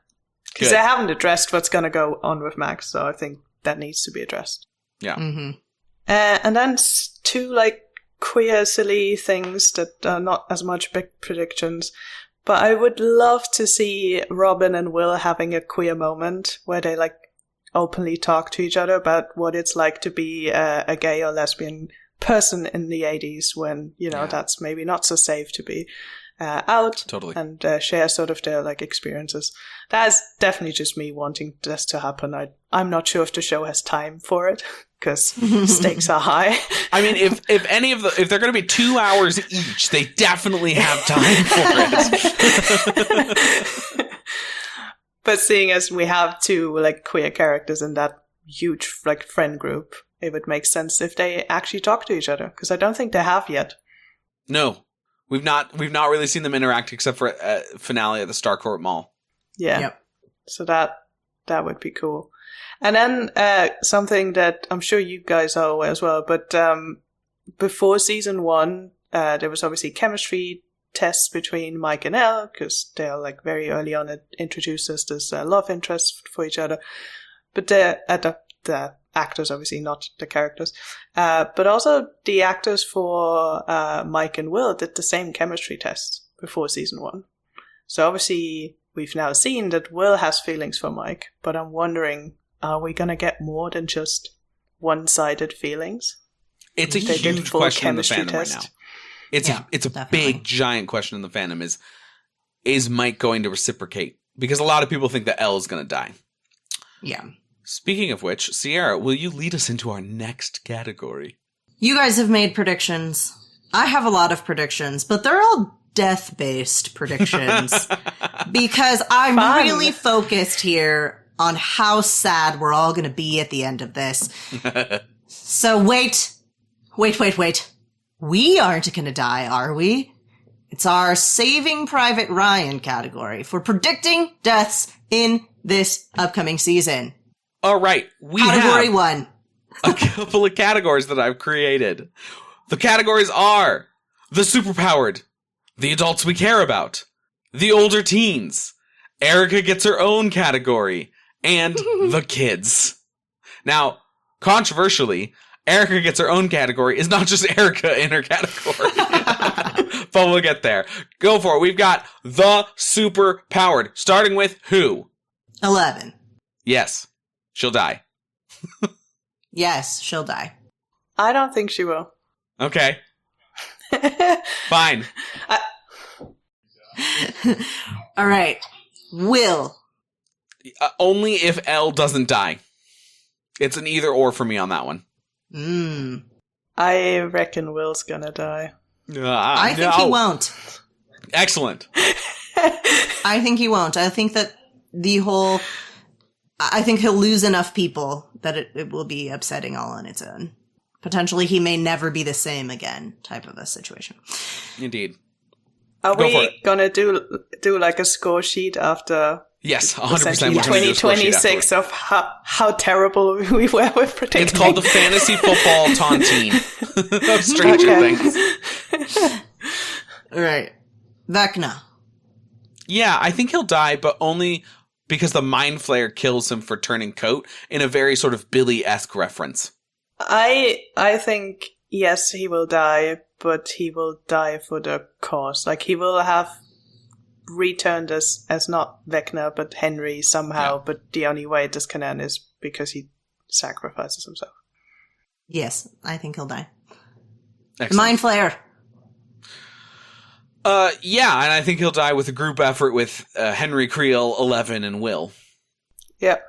S3: Because they haven't addressed what's going to go on with Max, so I think that needs to be addressed.
S2: Yeah.
S1: Mm-hmm.
S3: And then two, like, queer, silly things that are not as much big predictions. But I would love to see Robin and Will having a queer moment where they, like, openly talk to each other about what it's like to be a gay or lesbian person in the 80s when, you know, that's maybe not so safe to be out.
S2: Totally.
S3: And share sort of their, like, experiences. That's definitely just me wanting this to happen. I'm not sure if the show has time for it because stakes are high.
S2: I mean, if they're going to be 2 hours each, they definitely have time for it.
S3: But seeing as we have two like queer characters in that huge like friend group, it would make sense if they actually talk to each other, because I don't think they have yet.
S2: No, we've not really seen them interact except for a finale at the Starcourt Mall.
S3: Yeah.
S1: Yep.
S3: So that would be cool. And then something that I'm sure you guys are aware as well, but before season 1, there was obviously chemistry tests between Mike and Elle, because they're like very early on it introduces this love interest for each other. But the actors, obviously, not the characters. But also the actors for Mike and Will did the same chemistry tests before season 1. So obviously we've now seen that Will has feelings for Mike, but I'm wondering, are we going to get more than just one-sided feelings?
S2: It's a huge question in the fandom right now. It's a definitely big, giant question in the fandom is Mike going to reciprocate? Because a lot of people think that Elle is going to die.
S1: Yeah.
S2: Speaking of which, Sierra, will you lead us into our next category?
S1: You guys have made predictions. I have a lot of predictions, but they're all death-based predictions. Because I'm really focused here on how sad we're all going to be at the end of this. So wait. We aren't going to die, are we? It's our Saving Private Ryan category for predicting deaths in this upcoming season.
S2: All right. We
S1: Category
S2: have
S1: 1.
S2: a couple of categories that I've created. The categories are the superpowered, the adults we care about, the older teens. Erica gets her own category, and the kids. Now, controversially, Erica gets her own category is not just Erica in her category. But we'll get there. Go for it. We've got the super powered, starting with who?
S1: 11.
S2: Yes. She'll die.
S1: Yes, she'll die.
S3: I don't think she will.
S2: Okay. Fine.
S1: All right. Will.
S2: Only if Elle doesn't die. It's an either or for me on that one.
S3: I reckon Will's gonna die.
S1: I think he won't.
S2: Excellent.
S1: I think he won't. I think that I think he'll lose enough people that it will be upsetting all on its own. Potentially he may never be the same again type of a situation.
S2: Indeed.
S3: Are we gonna do like a score sheet after?
S2: Yes, 100%.
S3: Essentially 2026 of how terrible we were with predicting.
S2: It's called the Fantasy Football Tontine of Stranger Things.
S1: All right. Vecna.
S2: Yeah, I think he'll die, but only because the Mind Flayer kills him for turning coat in a very sort of Billy-esque reference.
S3: I think, yes, he will die, but he will die for the cause. Like, he will have returned as not Vecna, but Henry somehow, but the only way this can end is because he sacrifices himself.
S1: Yes, I think he'll die.
S2: Excellent.
S1: The Mind Flayer.
S2: Yeah, and I think he'll die with a group effort with Henry Creel, 11, and Will.
S3: Yep.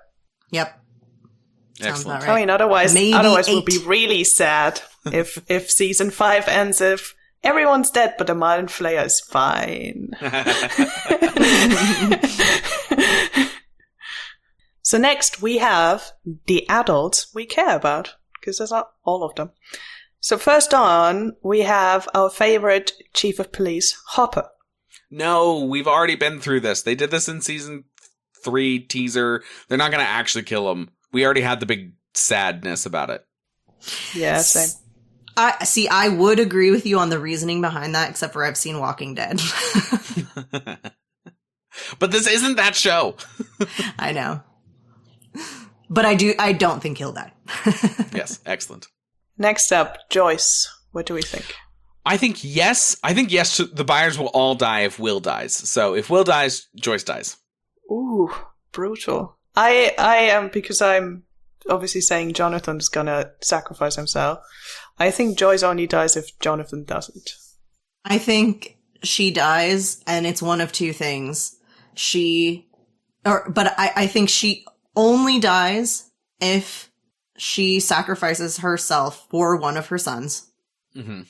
S1: Sounds about right.
S3: I mean, otherwise we'll
S1: 8.
S3: be really sad if season 5 ends if everyone's dead, but the Mind Flayer is fine. So next we have the adults we care about, because there's not all of them. So first on, we have our favorite chief of police, Hopper.
S2: No, we've already been through this. They did this in season 3 teaser. They're not going to actually kill him. We already had the big sadness about it.
S3: Yeah, same.
S1: I would agree with you on the reasoning behind that, except for I've seen Walking Dead.
S2: But this isn't that show.
S1: I know. But I don't think he'll die.
S2: Yes, excellent.
S3: Next up, Joyce. What do we think?
S2: I think yes. The buyers will all die if Will dies. So if Will dies, Joyce dies.
S3: Ooh, brutal. I am, because I'm obviously saying Jonathan's gonna sacrifice himself. I think Joyce only dies if Jonathan doesn't.
S1: I think she dies, and it's one of two things. I think she only dies if she sacrifices herself for one of her sons.
S2: Mm-hmm.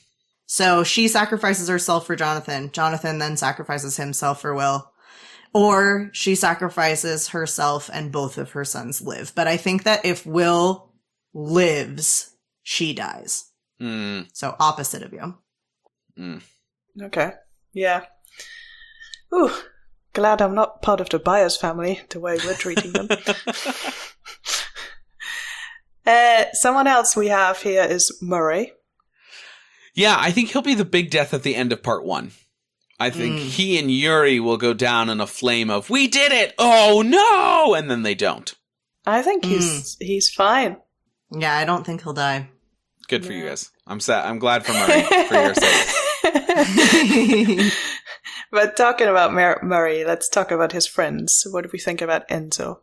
S1: So she sacrifices herself for Jonathan. Jonathan then sacrifices himself for Will. Or she sacrifices herself and both of her sons live. But I think that if Will lives, she dies. So opposite of you.
S3: Okay. Yeah. Ooh. Glad I'm not part of the Byers family, the way we're treating them. Someone else we have here is Murray.
S2: Yeah, I think he'll be the big death at the end of part 1. I think he and Yuri will go down in a flame of, we did it! Oh no! And then they don't.
S3: I think he's fine.
S1: Yeah, I don't think he'll die.
S2: Good for you guys. I'm sad. I'm glad for Murray, for your sake.
S3: But talking about Murray, let's talk about his friends. What do we think about Enzo?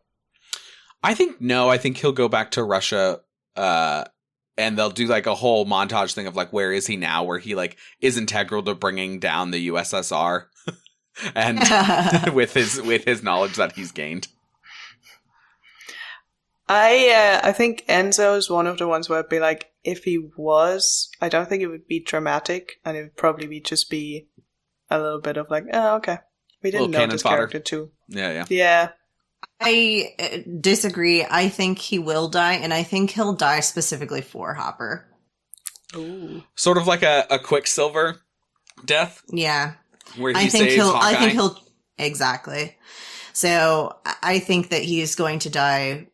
S2: I think he'll go back to Russia, and they'll do like a whole montage thing of like, where is he now? Where he like is integral to bringing down the USSR, and with his knowledge that he's gained.
S3: I think Enzo is one of the ones where I'd be like, if he was, I don't think it would be dramatic, and it would probably just be a little bit of like, oh, okay, we didn't know this character too. Yeah.
S1: I disagree. I think he will die, and I think he'll die specifically for Hopper.
S3: Ooh.
S2: Sort of like a Quicksilver death.
S1: Yeah.
S2: Where he saves Hawkeye.
S1: I think he'll exactly. So I think that he's going to die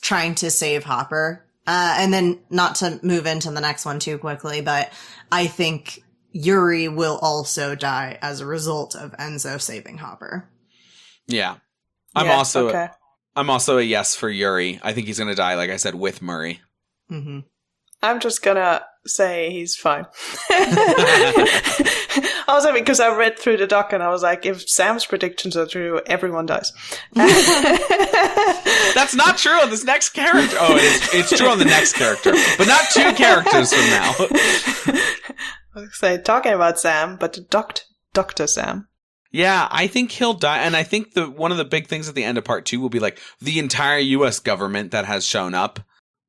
S1: trying to save Hopper. And then not to move into the next one too quickly, but I think Yuri will also die as a result of Enzo saving Hopper.
S2: Yeah. I'm also a yes for Yuri. I think he's going to die, like I said, with Murray.
S1: Mm-hmm.
S3: I'm just gonna say he's fine. Also, because I read through the doc and I was like, if Sam's predictions are true, everyone dies.
S2: That's not true on this next character. Oh, it's true on the next character, but not 2 characters from now.
S3: I was say, talking about Sam, but Dr. Sam.
S2: Yeah, I think he'll die, and I think one of the big things at the end of part 2 will be like the entire U.S. government that has shown up,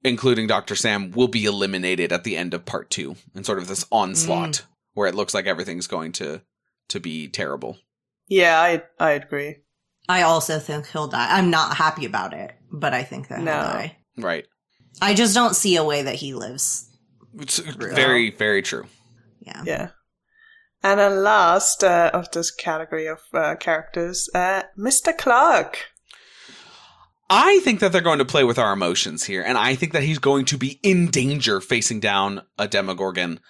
S2: including Dr. Sam, will be eliminated at the end of part 2 in sort of this onslaught where it looks like everything's going to be terrible.
S3: Yeah, I agree.
S1: I also think he'll die. I'm not happy about it, but I think that he'll die.
S2: Right.
S1: I just don't see a way that he lives.
S2: It's very, very true.
S1: Yeah.
S3: Yeah. And then last of this category of characters, Mr. Clark.
S2: I think that they're going to play with our emotions here, and I think that he's going to be in danger facing down a Demogorgon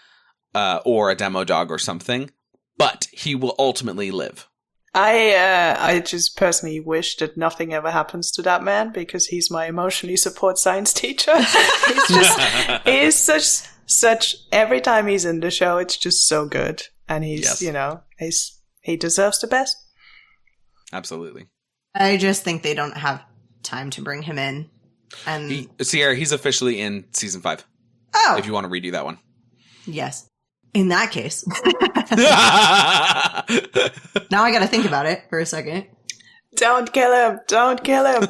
S2: or a Demodog or something, but he will ultimately live.
S3: I just personally wish that nothing ever happens to that man because he's my emotionally support science teacher. He's such every time he's in the show, it's just so good. And he's, he deserves the best.
S2: Absolutely.
S1: I just think they don't have time to bring him in. And
S2: Sierra, he's officially in season 5.
S1: Oh.
S2: If you want to redo that one.
S1: Yes. In that case. Now I got to think about it for a second.
S3: Don't kill him. Don't kill him.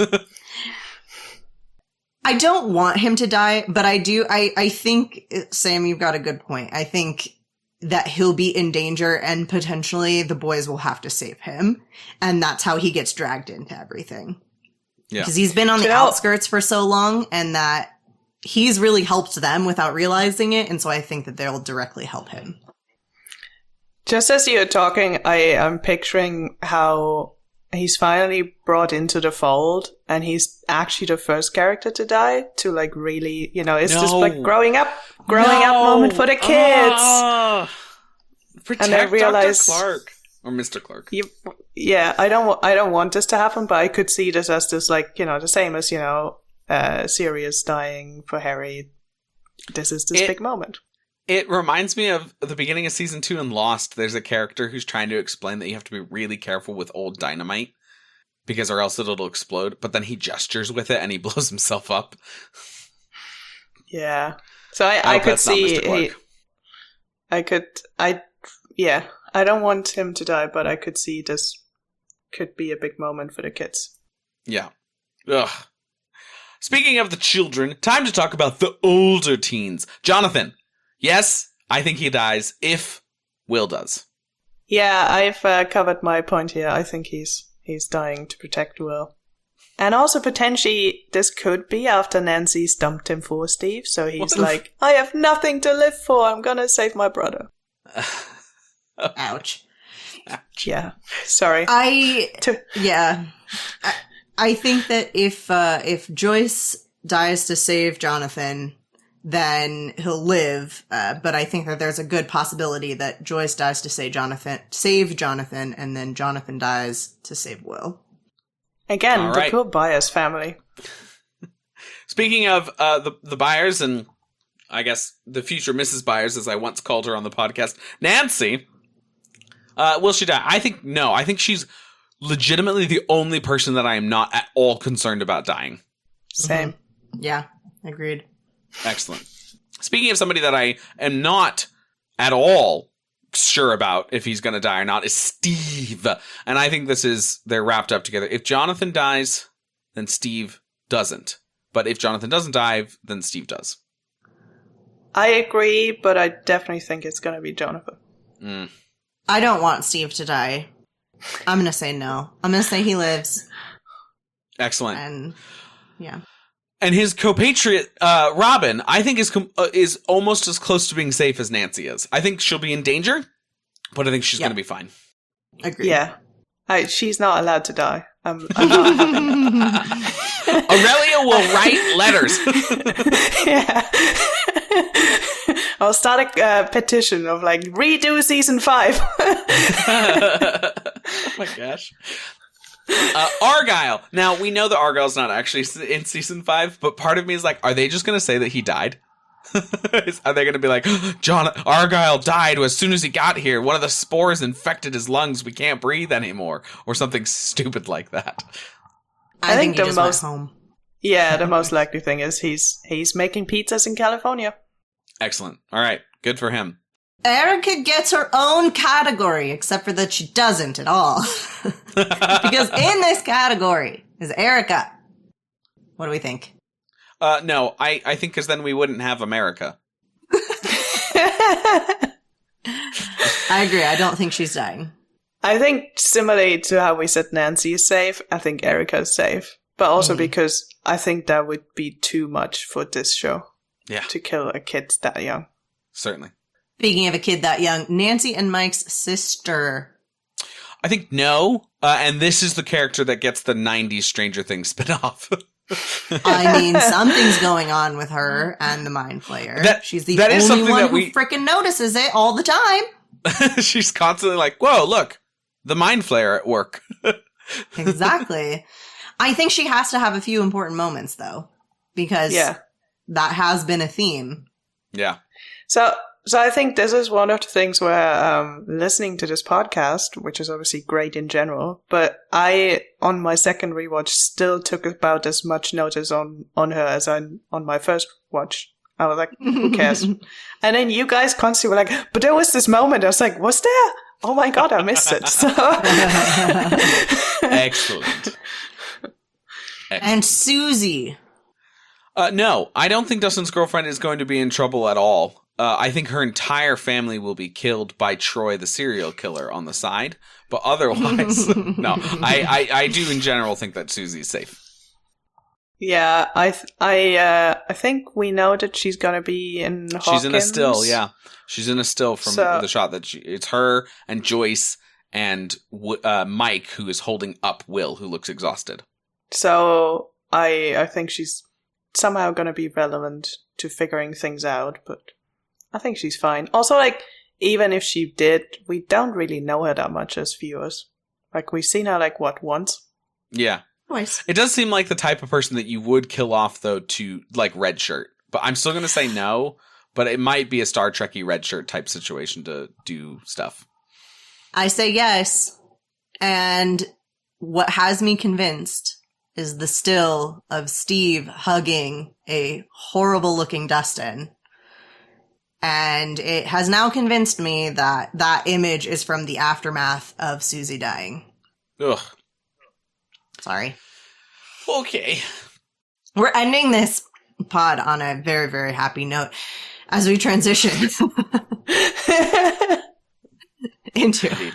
S1: I don't want him to die, but I do. I think, Sam, you've got a good point. I think that he'll be in danger and potentially the boys will have to save him. And that's how he gets dragged into everything. Yeah. Because he's been on the outskirts for so long and that he's really helped them without realizing it. And so I think that they'll directly help him.
S3: Just as you're talking, I am picturing how he's finally brought into the fold and he's actually the first character to die to like really, it's just like growing up moment for the kids.
S2: Protect
S3: and I realize,
S2: Dr. Clark or Mr. Clark.
S3: I don't want this to happen, but I could see this as this like, the same as, Sirius dying for Harry. This is this big moment.
S2: It reminds me of the beginning of season 2 in Lost. There's a character who's trying to explain that you have to be really careful with old dynamite because or else it'll explode. But then he gestures with it and he blows himself up.
S3: Yeah. So I could see. I don't want him to die, but I could see this could be a big moment for the kids.
S2: Yeah. Ugh. Speaking of the children, time to talk about the older teens. Jonathan. Yes, I think he dies if Will does.
S3: Yeah, I've covered my point here. I think he's dying to protect Will. And also potentially this could be after Nancy stumped him for Steve. So he's like, I have nothing to live for. I'm going to save my brother.
S1: Ouch.
S3: Yeah. Sorry.
S1: I think that if Joyce dies to save Jonathan, then he'll live. But I think that there's a good possibility that Joyce dies to save Jonathan, and then Jonathan dies to save Will.
S3: Again, the poor Byers family.
S2: Speaking of the Byers, and I guess the future Mrs. Byers, as I once called her on the podcast, Nancy, will she die? I think no. I think she's legitimately the only person that I am not at all concerned about dying.
S3: Same.
S1: Mm-hmm. Yeah, agreed.
S2: Excellent. Speaking of somebody that I am not at all sure about if he's going to die or not is Steve. And I think they're wrapped up together. If Jonathan dies, then Steve doesn't. But if Jonathan doesn't die, then Steve does.
S3: I agree, but I definitely think it's going to be Jonathan.
S1: I don't want Steve to die. I'm going to say no. I'm going to say he lives.
S2: Excellent.
S1: And yeah.
S2: And his compatriot, Robin, I think is almost as close to being safe as Nancy is. I think she'll be in danger, but I think she's going to be fine.
S1: Agreed.
S3: Yeah. She's not allowed to die. I'm not having
S2: Aurelia will write letters.
S3: Yeah. I'll start a petition of like, redo season 5.
S2: Oh my gosh. Argyle. Now, we know that Argyle's not actually in season 5, but part of me is like, are they just going to say that he died? Are they going to be like, John Argyle died as soon as he got here. One of the spores infected his lungs. We can't breathe anymore. Or something stupid like that.
S1: I think the most home.
S3: Yeah, the most likely thing is he's making pizzas in California.
S2: Excellent. All right. Good for him.
S1: Erica gets her own category, except for that she doesn't at all. Because in this category is Erica. What do we think?
S2: No, I think because then we wouldn't have America.
S1: I agree. I don't think she's dying.
S3: I think similarly to how we said Nancy is safe, I think Erica is safe. But also because I think that would be too much for this show.
S2: Yeah.
S3: To kill a kid that young.
S2: Certainly.
S1: Speaking of a kid that young, Nancy and Mike's sister.
S2: I think no. And this is the character that gets the 90s Stranger Things spinoff.
S1: I mean, something's going on with her and the Mind Flayer. She's the only one who freaking notices it all the time.
S2: She's constantly like, whoa, look, the Mind Flayer at work.
S1: Exactly. I think she has to have a few important moments, though, because that has been a theme.
S2: Yeah.
S3: So I think this is one of the things where listening to this podcast, which is obviously great in general, but I, on my second rewatch, still took about as much notice on her as on my first watch. I was like, who cares? And then you guys constantly were like, but there was this moment. I was like, was there? Oh my God, I missed it. So
S2: Excellent.
S1: And Susie.
S2: No, I don't think Dustin's girlfriend is going to be in trouble at all. I think her entire family will be killed by Troy, the serial killer, on the side. But otherwise, no. I do in general think that Susie's safe.
S3: Yeah, I think we know that she's gonna be in Hawkins.
S2: She's in a still, yeah. She's in a still from the shot that it's her and Joyce and Mike, who is holding up Will, who looks exhausted. So
S3: I think she's somehow gonna be relevant to figuring things out, but I think she's fine. Also, like, even if she did, we don't really know her that much as viewers. Like, we've seen her, like, what, once?
S2: Yeah.
S1: Twice.
S2: It does seem like the type of person that you would kill off, though, to, like, red shirt. But I'm still going to say no, but it might be a Star Trek-y red shirt type situation to do stuff.
S1: I say yes. And what has me convinced is the still of Steve hugging a horrible-looking Dustin. And it has now convinced me that that image is from the aftermath of Susie dying.
S2: Ugh.
S1: Sorry.
S2: Okay.
S1: We're ending this pod on a very, very happy note as we transition into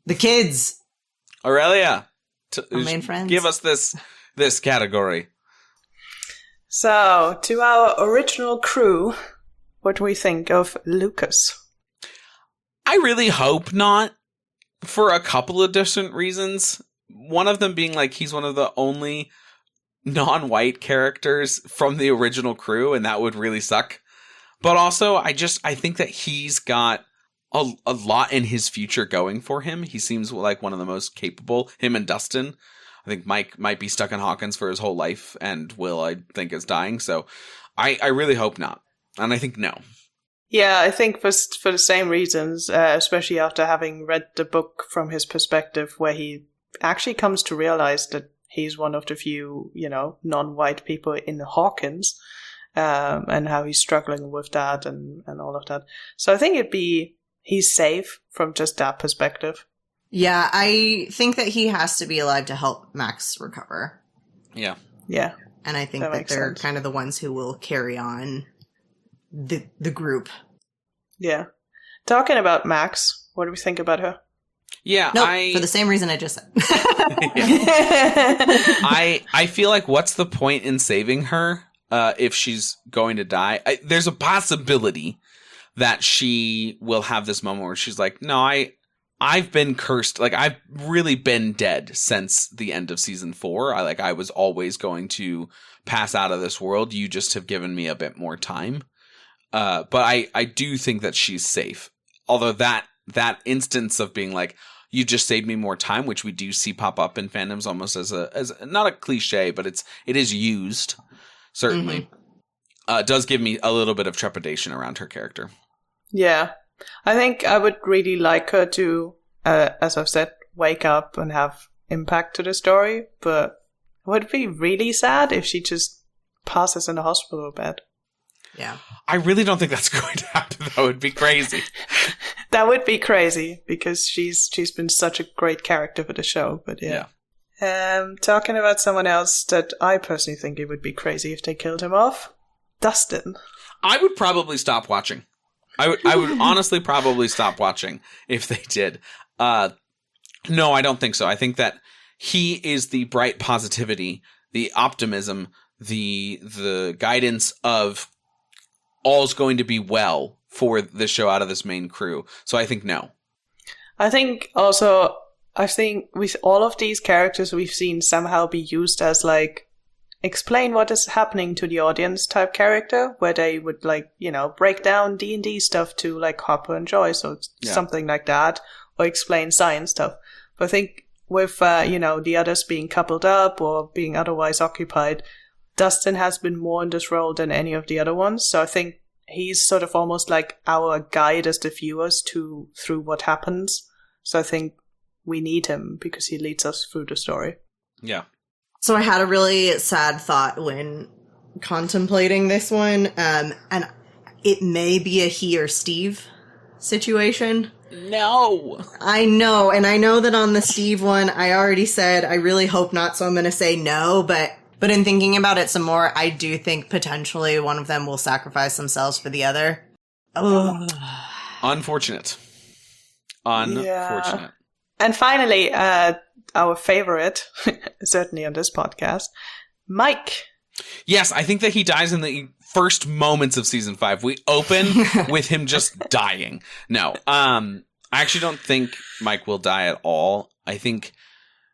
S1: the kids.
S2: Aurelia,
S1: our main friends.
S2: Give us this category.
S3: So, to our original crew, what do we think of Lucas?
S2: I really hope not, for a couple of different reasons. One of them being like he's one of the only non-white characters from the original crew, and that would really suck. But also, I think that he's got a lot in his future going for him. He seems like one of the most capable, him and Dustin. I think Mike might be stuck in Hawkins for his whole life, and Will, I think, is dying. So I really hope not. And I think no.
S3: Yeah, I think for the same reasons, especially after having read the book from his perspective, where he actually comes to realize that he's one of the few, non-white people in Hawkins, and how he's struggling with that and all of that. So I think he's safe from just that perspective.
S1: Yeah, I think that he has to be alive to help Max recover.
S2: Yeah.
S3: Yeah.
S1: And I think that they're kind of the ones who will carry on the group.
S3: Yeah. Talking about Max, what do we think about her?
S2: Yeah,
S1: nope, for the same reason I just said.
S2: I feel like what's the point in saving her if she's going to die? There's a possibility that she will have this moment where she's like, no, I've been cursed. Like, I've really been dead since the end of season 4. I was always going to pass out of this world. You just have given me a bit more time. But I do think that she's safe. Although that instance of being like, you just saved me more time, which we do see pop up in fandoms almost as not a cliche, but it is used, certainly, does give me a little bit of trepidation around her character. Yeah.
S3: I think I would really like her to, as I've said, wake up and have impact to the story, but it would be really sad if she just passes in a hospital bed.
S1: Yeah.
S2: I really don't think that's going to happen. That would be crazy.
S3: That would be crazy because she's been such a great character for the show. But yeah. Talking about someone else that I personally think it would be crazy if they killed him off, Dustin.
S2: I would probably stop watching. I would honestly probably stop watching if they did. No, I don't think so. I think that he is the bright positivity, the optimism, the guidance of all's going to be well for the show out of this main crew. So I think no.
S3: I think with all of these characters we've seen somehow be used as like explain what is happening to the audience type character, where they would like, break down D&D stuff to like Hopper and Joyce or something like that, or explain science stuff. But I think with, the others being coupled up or being otherwise occupied, Dustin has been more in this role than any of the other ones. So I think he's sort of almost like our guide as the viewers through what happens. So I think we need him because he leads us through the story.
S2: Yeah.
S1: So I had a really sad thought when contemplating this one, and it may be a he or Steve situation.
S2: No.
S1: I know, and I know that on the Steve one, I already said I really hope not, so I'm going to say no, but in thinking about it some more, I do think potentially one of them will sacrifice themselves for the other. Ugh.
S2: Unfortunate.
S3: Yeah. And finally, our favorite, certainly on this podcast, Mike.
S2: Yes, I think that he dies in the first moments of season 5. We open with him just dying. No, I actually don't think Mike will die at all. I think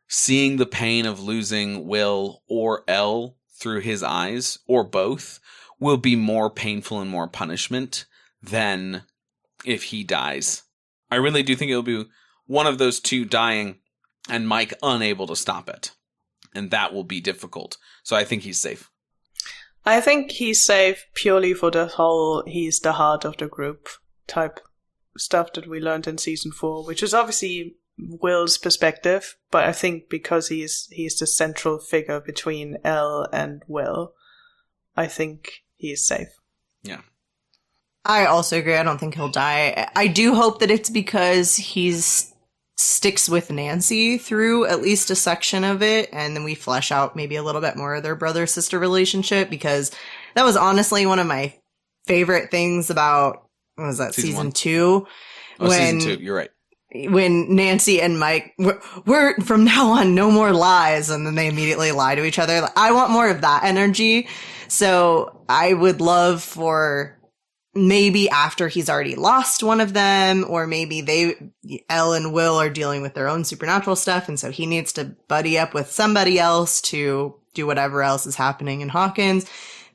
S2: seeing the pain of losing Will or Elle through his eyes, or both, will be more painful and more punishment than if he dies. I really do think it'll be one of those two dying and Mike unable to stop it. And that will be difficult. So I think he's safe.
S3: I think he's safe purely for the whole he's the heart of the group type stuff that we learned in season 4, which is obviously Will's perspective, but I think because he's the central figure between Elle and Will, I think he's safe.
S2: Yeah.
S1: I also agree. I don't think he'll die. I do hope that it's because sticks with Nancy through at least a section of it, and then we flesh out maybe a little bit more of their brother-sister relationship, because that was honestly one of my favorite things about, what was that, season 2?
S2: Oh, season 2, you're right.
S1: When Nancy and Mike, we're from now on, no more lies, and then they immediately lie to each other. I want more of that energy. So I would love for maybe after he's already lost one of them, or maybe Elle and Will are dealing with their own supernatural stuff, and so he needs to buddy up with somebody else to do whatever else is happening in Hawkins,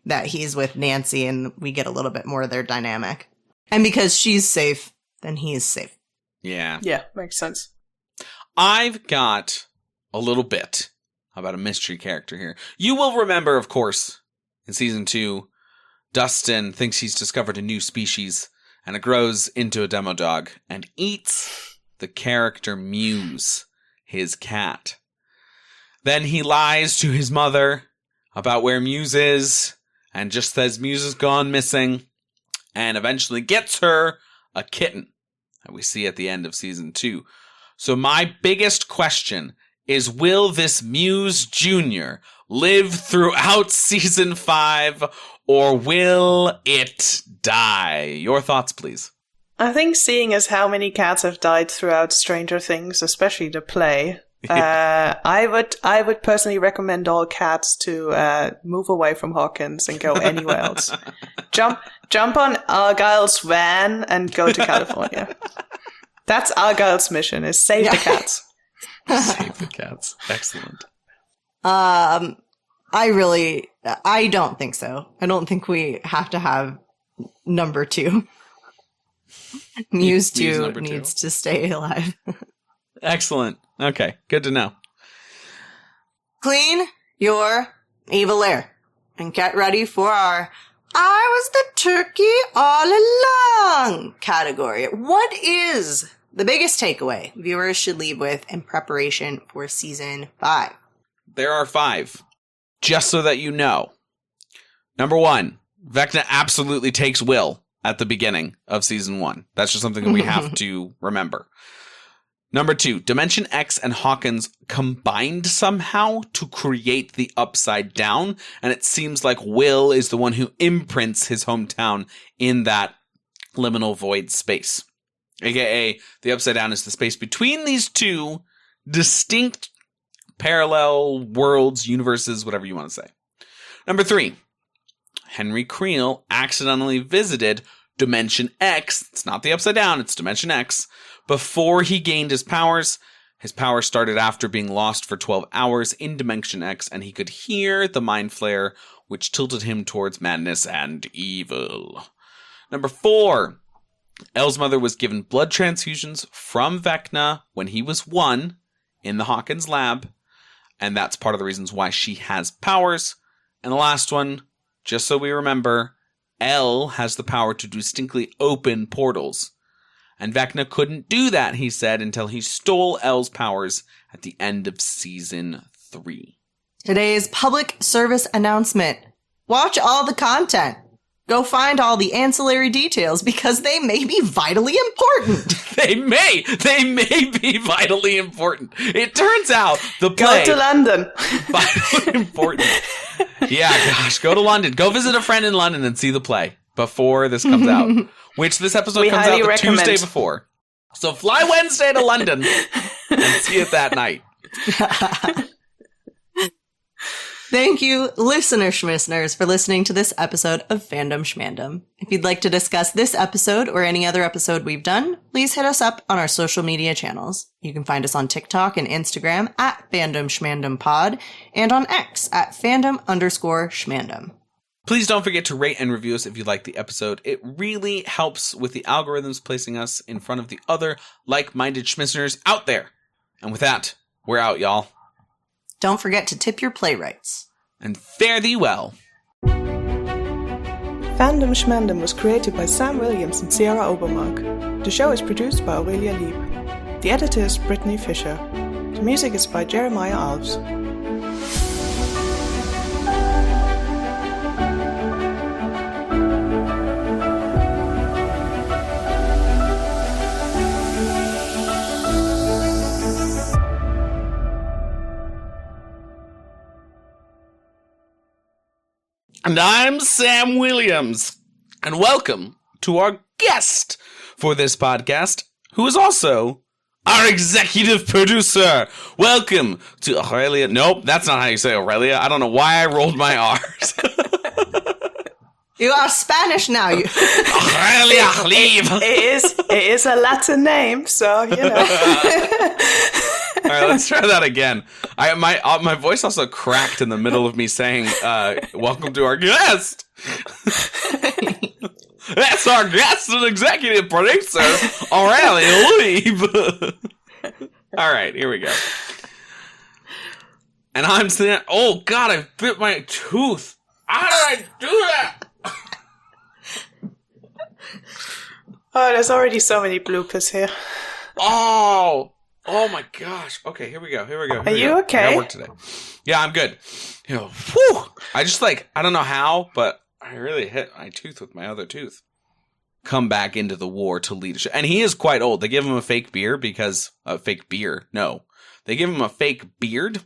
S1: that he's with Nancy and we get a little bit more of their dynamic. And because she's safe, then he is safe.
S2: Yeah.
S3: Yeah, makes sense.
S2: I've got a little bit about a mystery character here. You will remember, of course, in season 2, Dustin thinks he's discovered a new species, and it grows into a demo dog and eats the character Muse, his cat. Then he lies to his mother about where Muse is, and just says Muse has gone missing, and eventually gets her a kitten that we see at the end of season 2. So my biggest question is, will this Muse Jr. live throughout season 5, or will it die? Your thoughts, please.
S3: I think seeing as how many cats have died throughout Stranger Things, especially the play, I would personally recommend all cats to move away from Hawkins and go anywhere else. Jump on Argyle's van and go to California. That's Argyle's mission, is save the cats.
S2: Save the cats. Excellent.
S1: I don't think so. I don't think we have to have number 2. Muse 2
S2: number 2
S1: needs to stay alive.
S2: Excellent. Okay, good to know.
S1: Clean your evil air and get ready for our I was the turkey all along category. What is the biggest takeaway viewers should leave with in preparation for season 5?
S2: There are 5. Just so that you know. Number 1, Vecna absolutely takes Will at the beginning of season 1. That's just something that we have to remember. Number 2, Dimension X and Hawkins combined somehow to create the Upside Down, and it seems like Will is the one who imprints his hometown in that liminal void space. AKA, the Upside Down is the space between these two distinct parallel worlds, universes, whatever you want to say. Number 3, Henry Creel accidentally visited Dimension X. It's not the Upside Down, it's Dimension X. Before he gained his powers started after being lost for 12 hours in Dimension X, and he could hear the Mind Flare, which tilted him towards madness and evil. Number 4, Elle's mother was given blood transfusions from Vecna when he was 1 in the Hawkins lab, and that's part of the reasons why she has powers. And the last one, just so we remember, Elle has the power to distinctly open portals. And Vecna couldn't do that, he said, until he stole Elle's powers at the end of season 3.
S1: Today's public service announcement. Watch all the content. Go find all the ancillary details because they may be vitally important.
S2: They may be vitally important. It turns out the play...
S3: Go to London.
S2: Vitally important. Yeah, gosh, go to London. Go visit a friend in London and see the play before this comes out. Which this episode comes out the Tuesday before. So fly Wednesday to London and see it that night.
S1: Thank you, listener schmisners, for listening to this episode of Fandom Schmandom. If you'd like to discuss this episode or any other episode we've done, please hit us up on our social media channels. You can find us on TikTok and Instagram at Fandom Schmandom Pod and on X at Fandom_Schmandom.
S2: Please don't forget to rate and review us if you like the episode. It really helps with the algorithms placing us in front of the other like-minded schmisners out there. And with that, we're out, y'all.
S1: Don't forget to tip your playwrights.
S2: And fare thee well.
S3: Fandom Schmandom was created by Sam Williams and Sierra Obermark. The show is produced by Aurelia Lieb. The editor is Brittany Fisher. The music is by Jeremiah Alves.
S2: And I'm Sam Williams, and welcome to our guest for this podcast, who is also our executive producer. Welcome to Aurelia. Nope, that's not how you say Aurelia. I don't know why I rolled my R's.
S1: You are Spanish now.
S2: Aurelia, leave.
S3: It is a Latin name, so, you know.
S2: All right, let's try that again. My voice also cracked in the middle of me saying, welcome to our guest. That's our guest and executive producer, Aurelia Lieb. All right, here we go. And I'm saying, oh God, I bit my tooth. How did I do that?
S3: Oh, there's already so many bloopers here.
S2: Oh my gosh. Okay, here we go.
S3: Are you okay?
S2: I got work today. Yeah, I'm good. Whew. I just I don't know how, but I really hit my tooth with my other tooth. Come back into the war to leadership. And he is quite old. They give him a fake beard because... fake beer. No. They give him a fake beard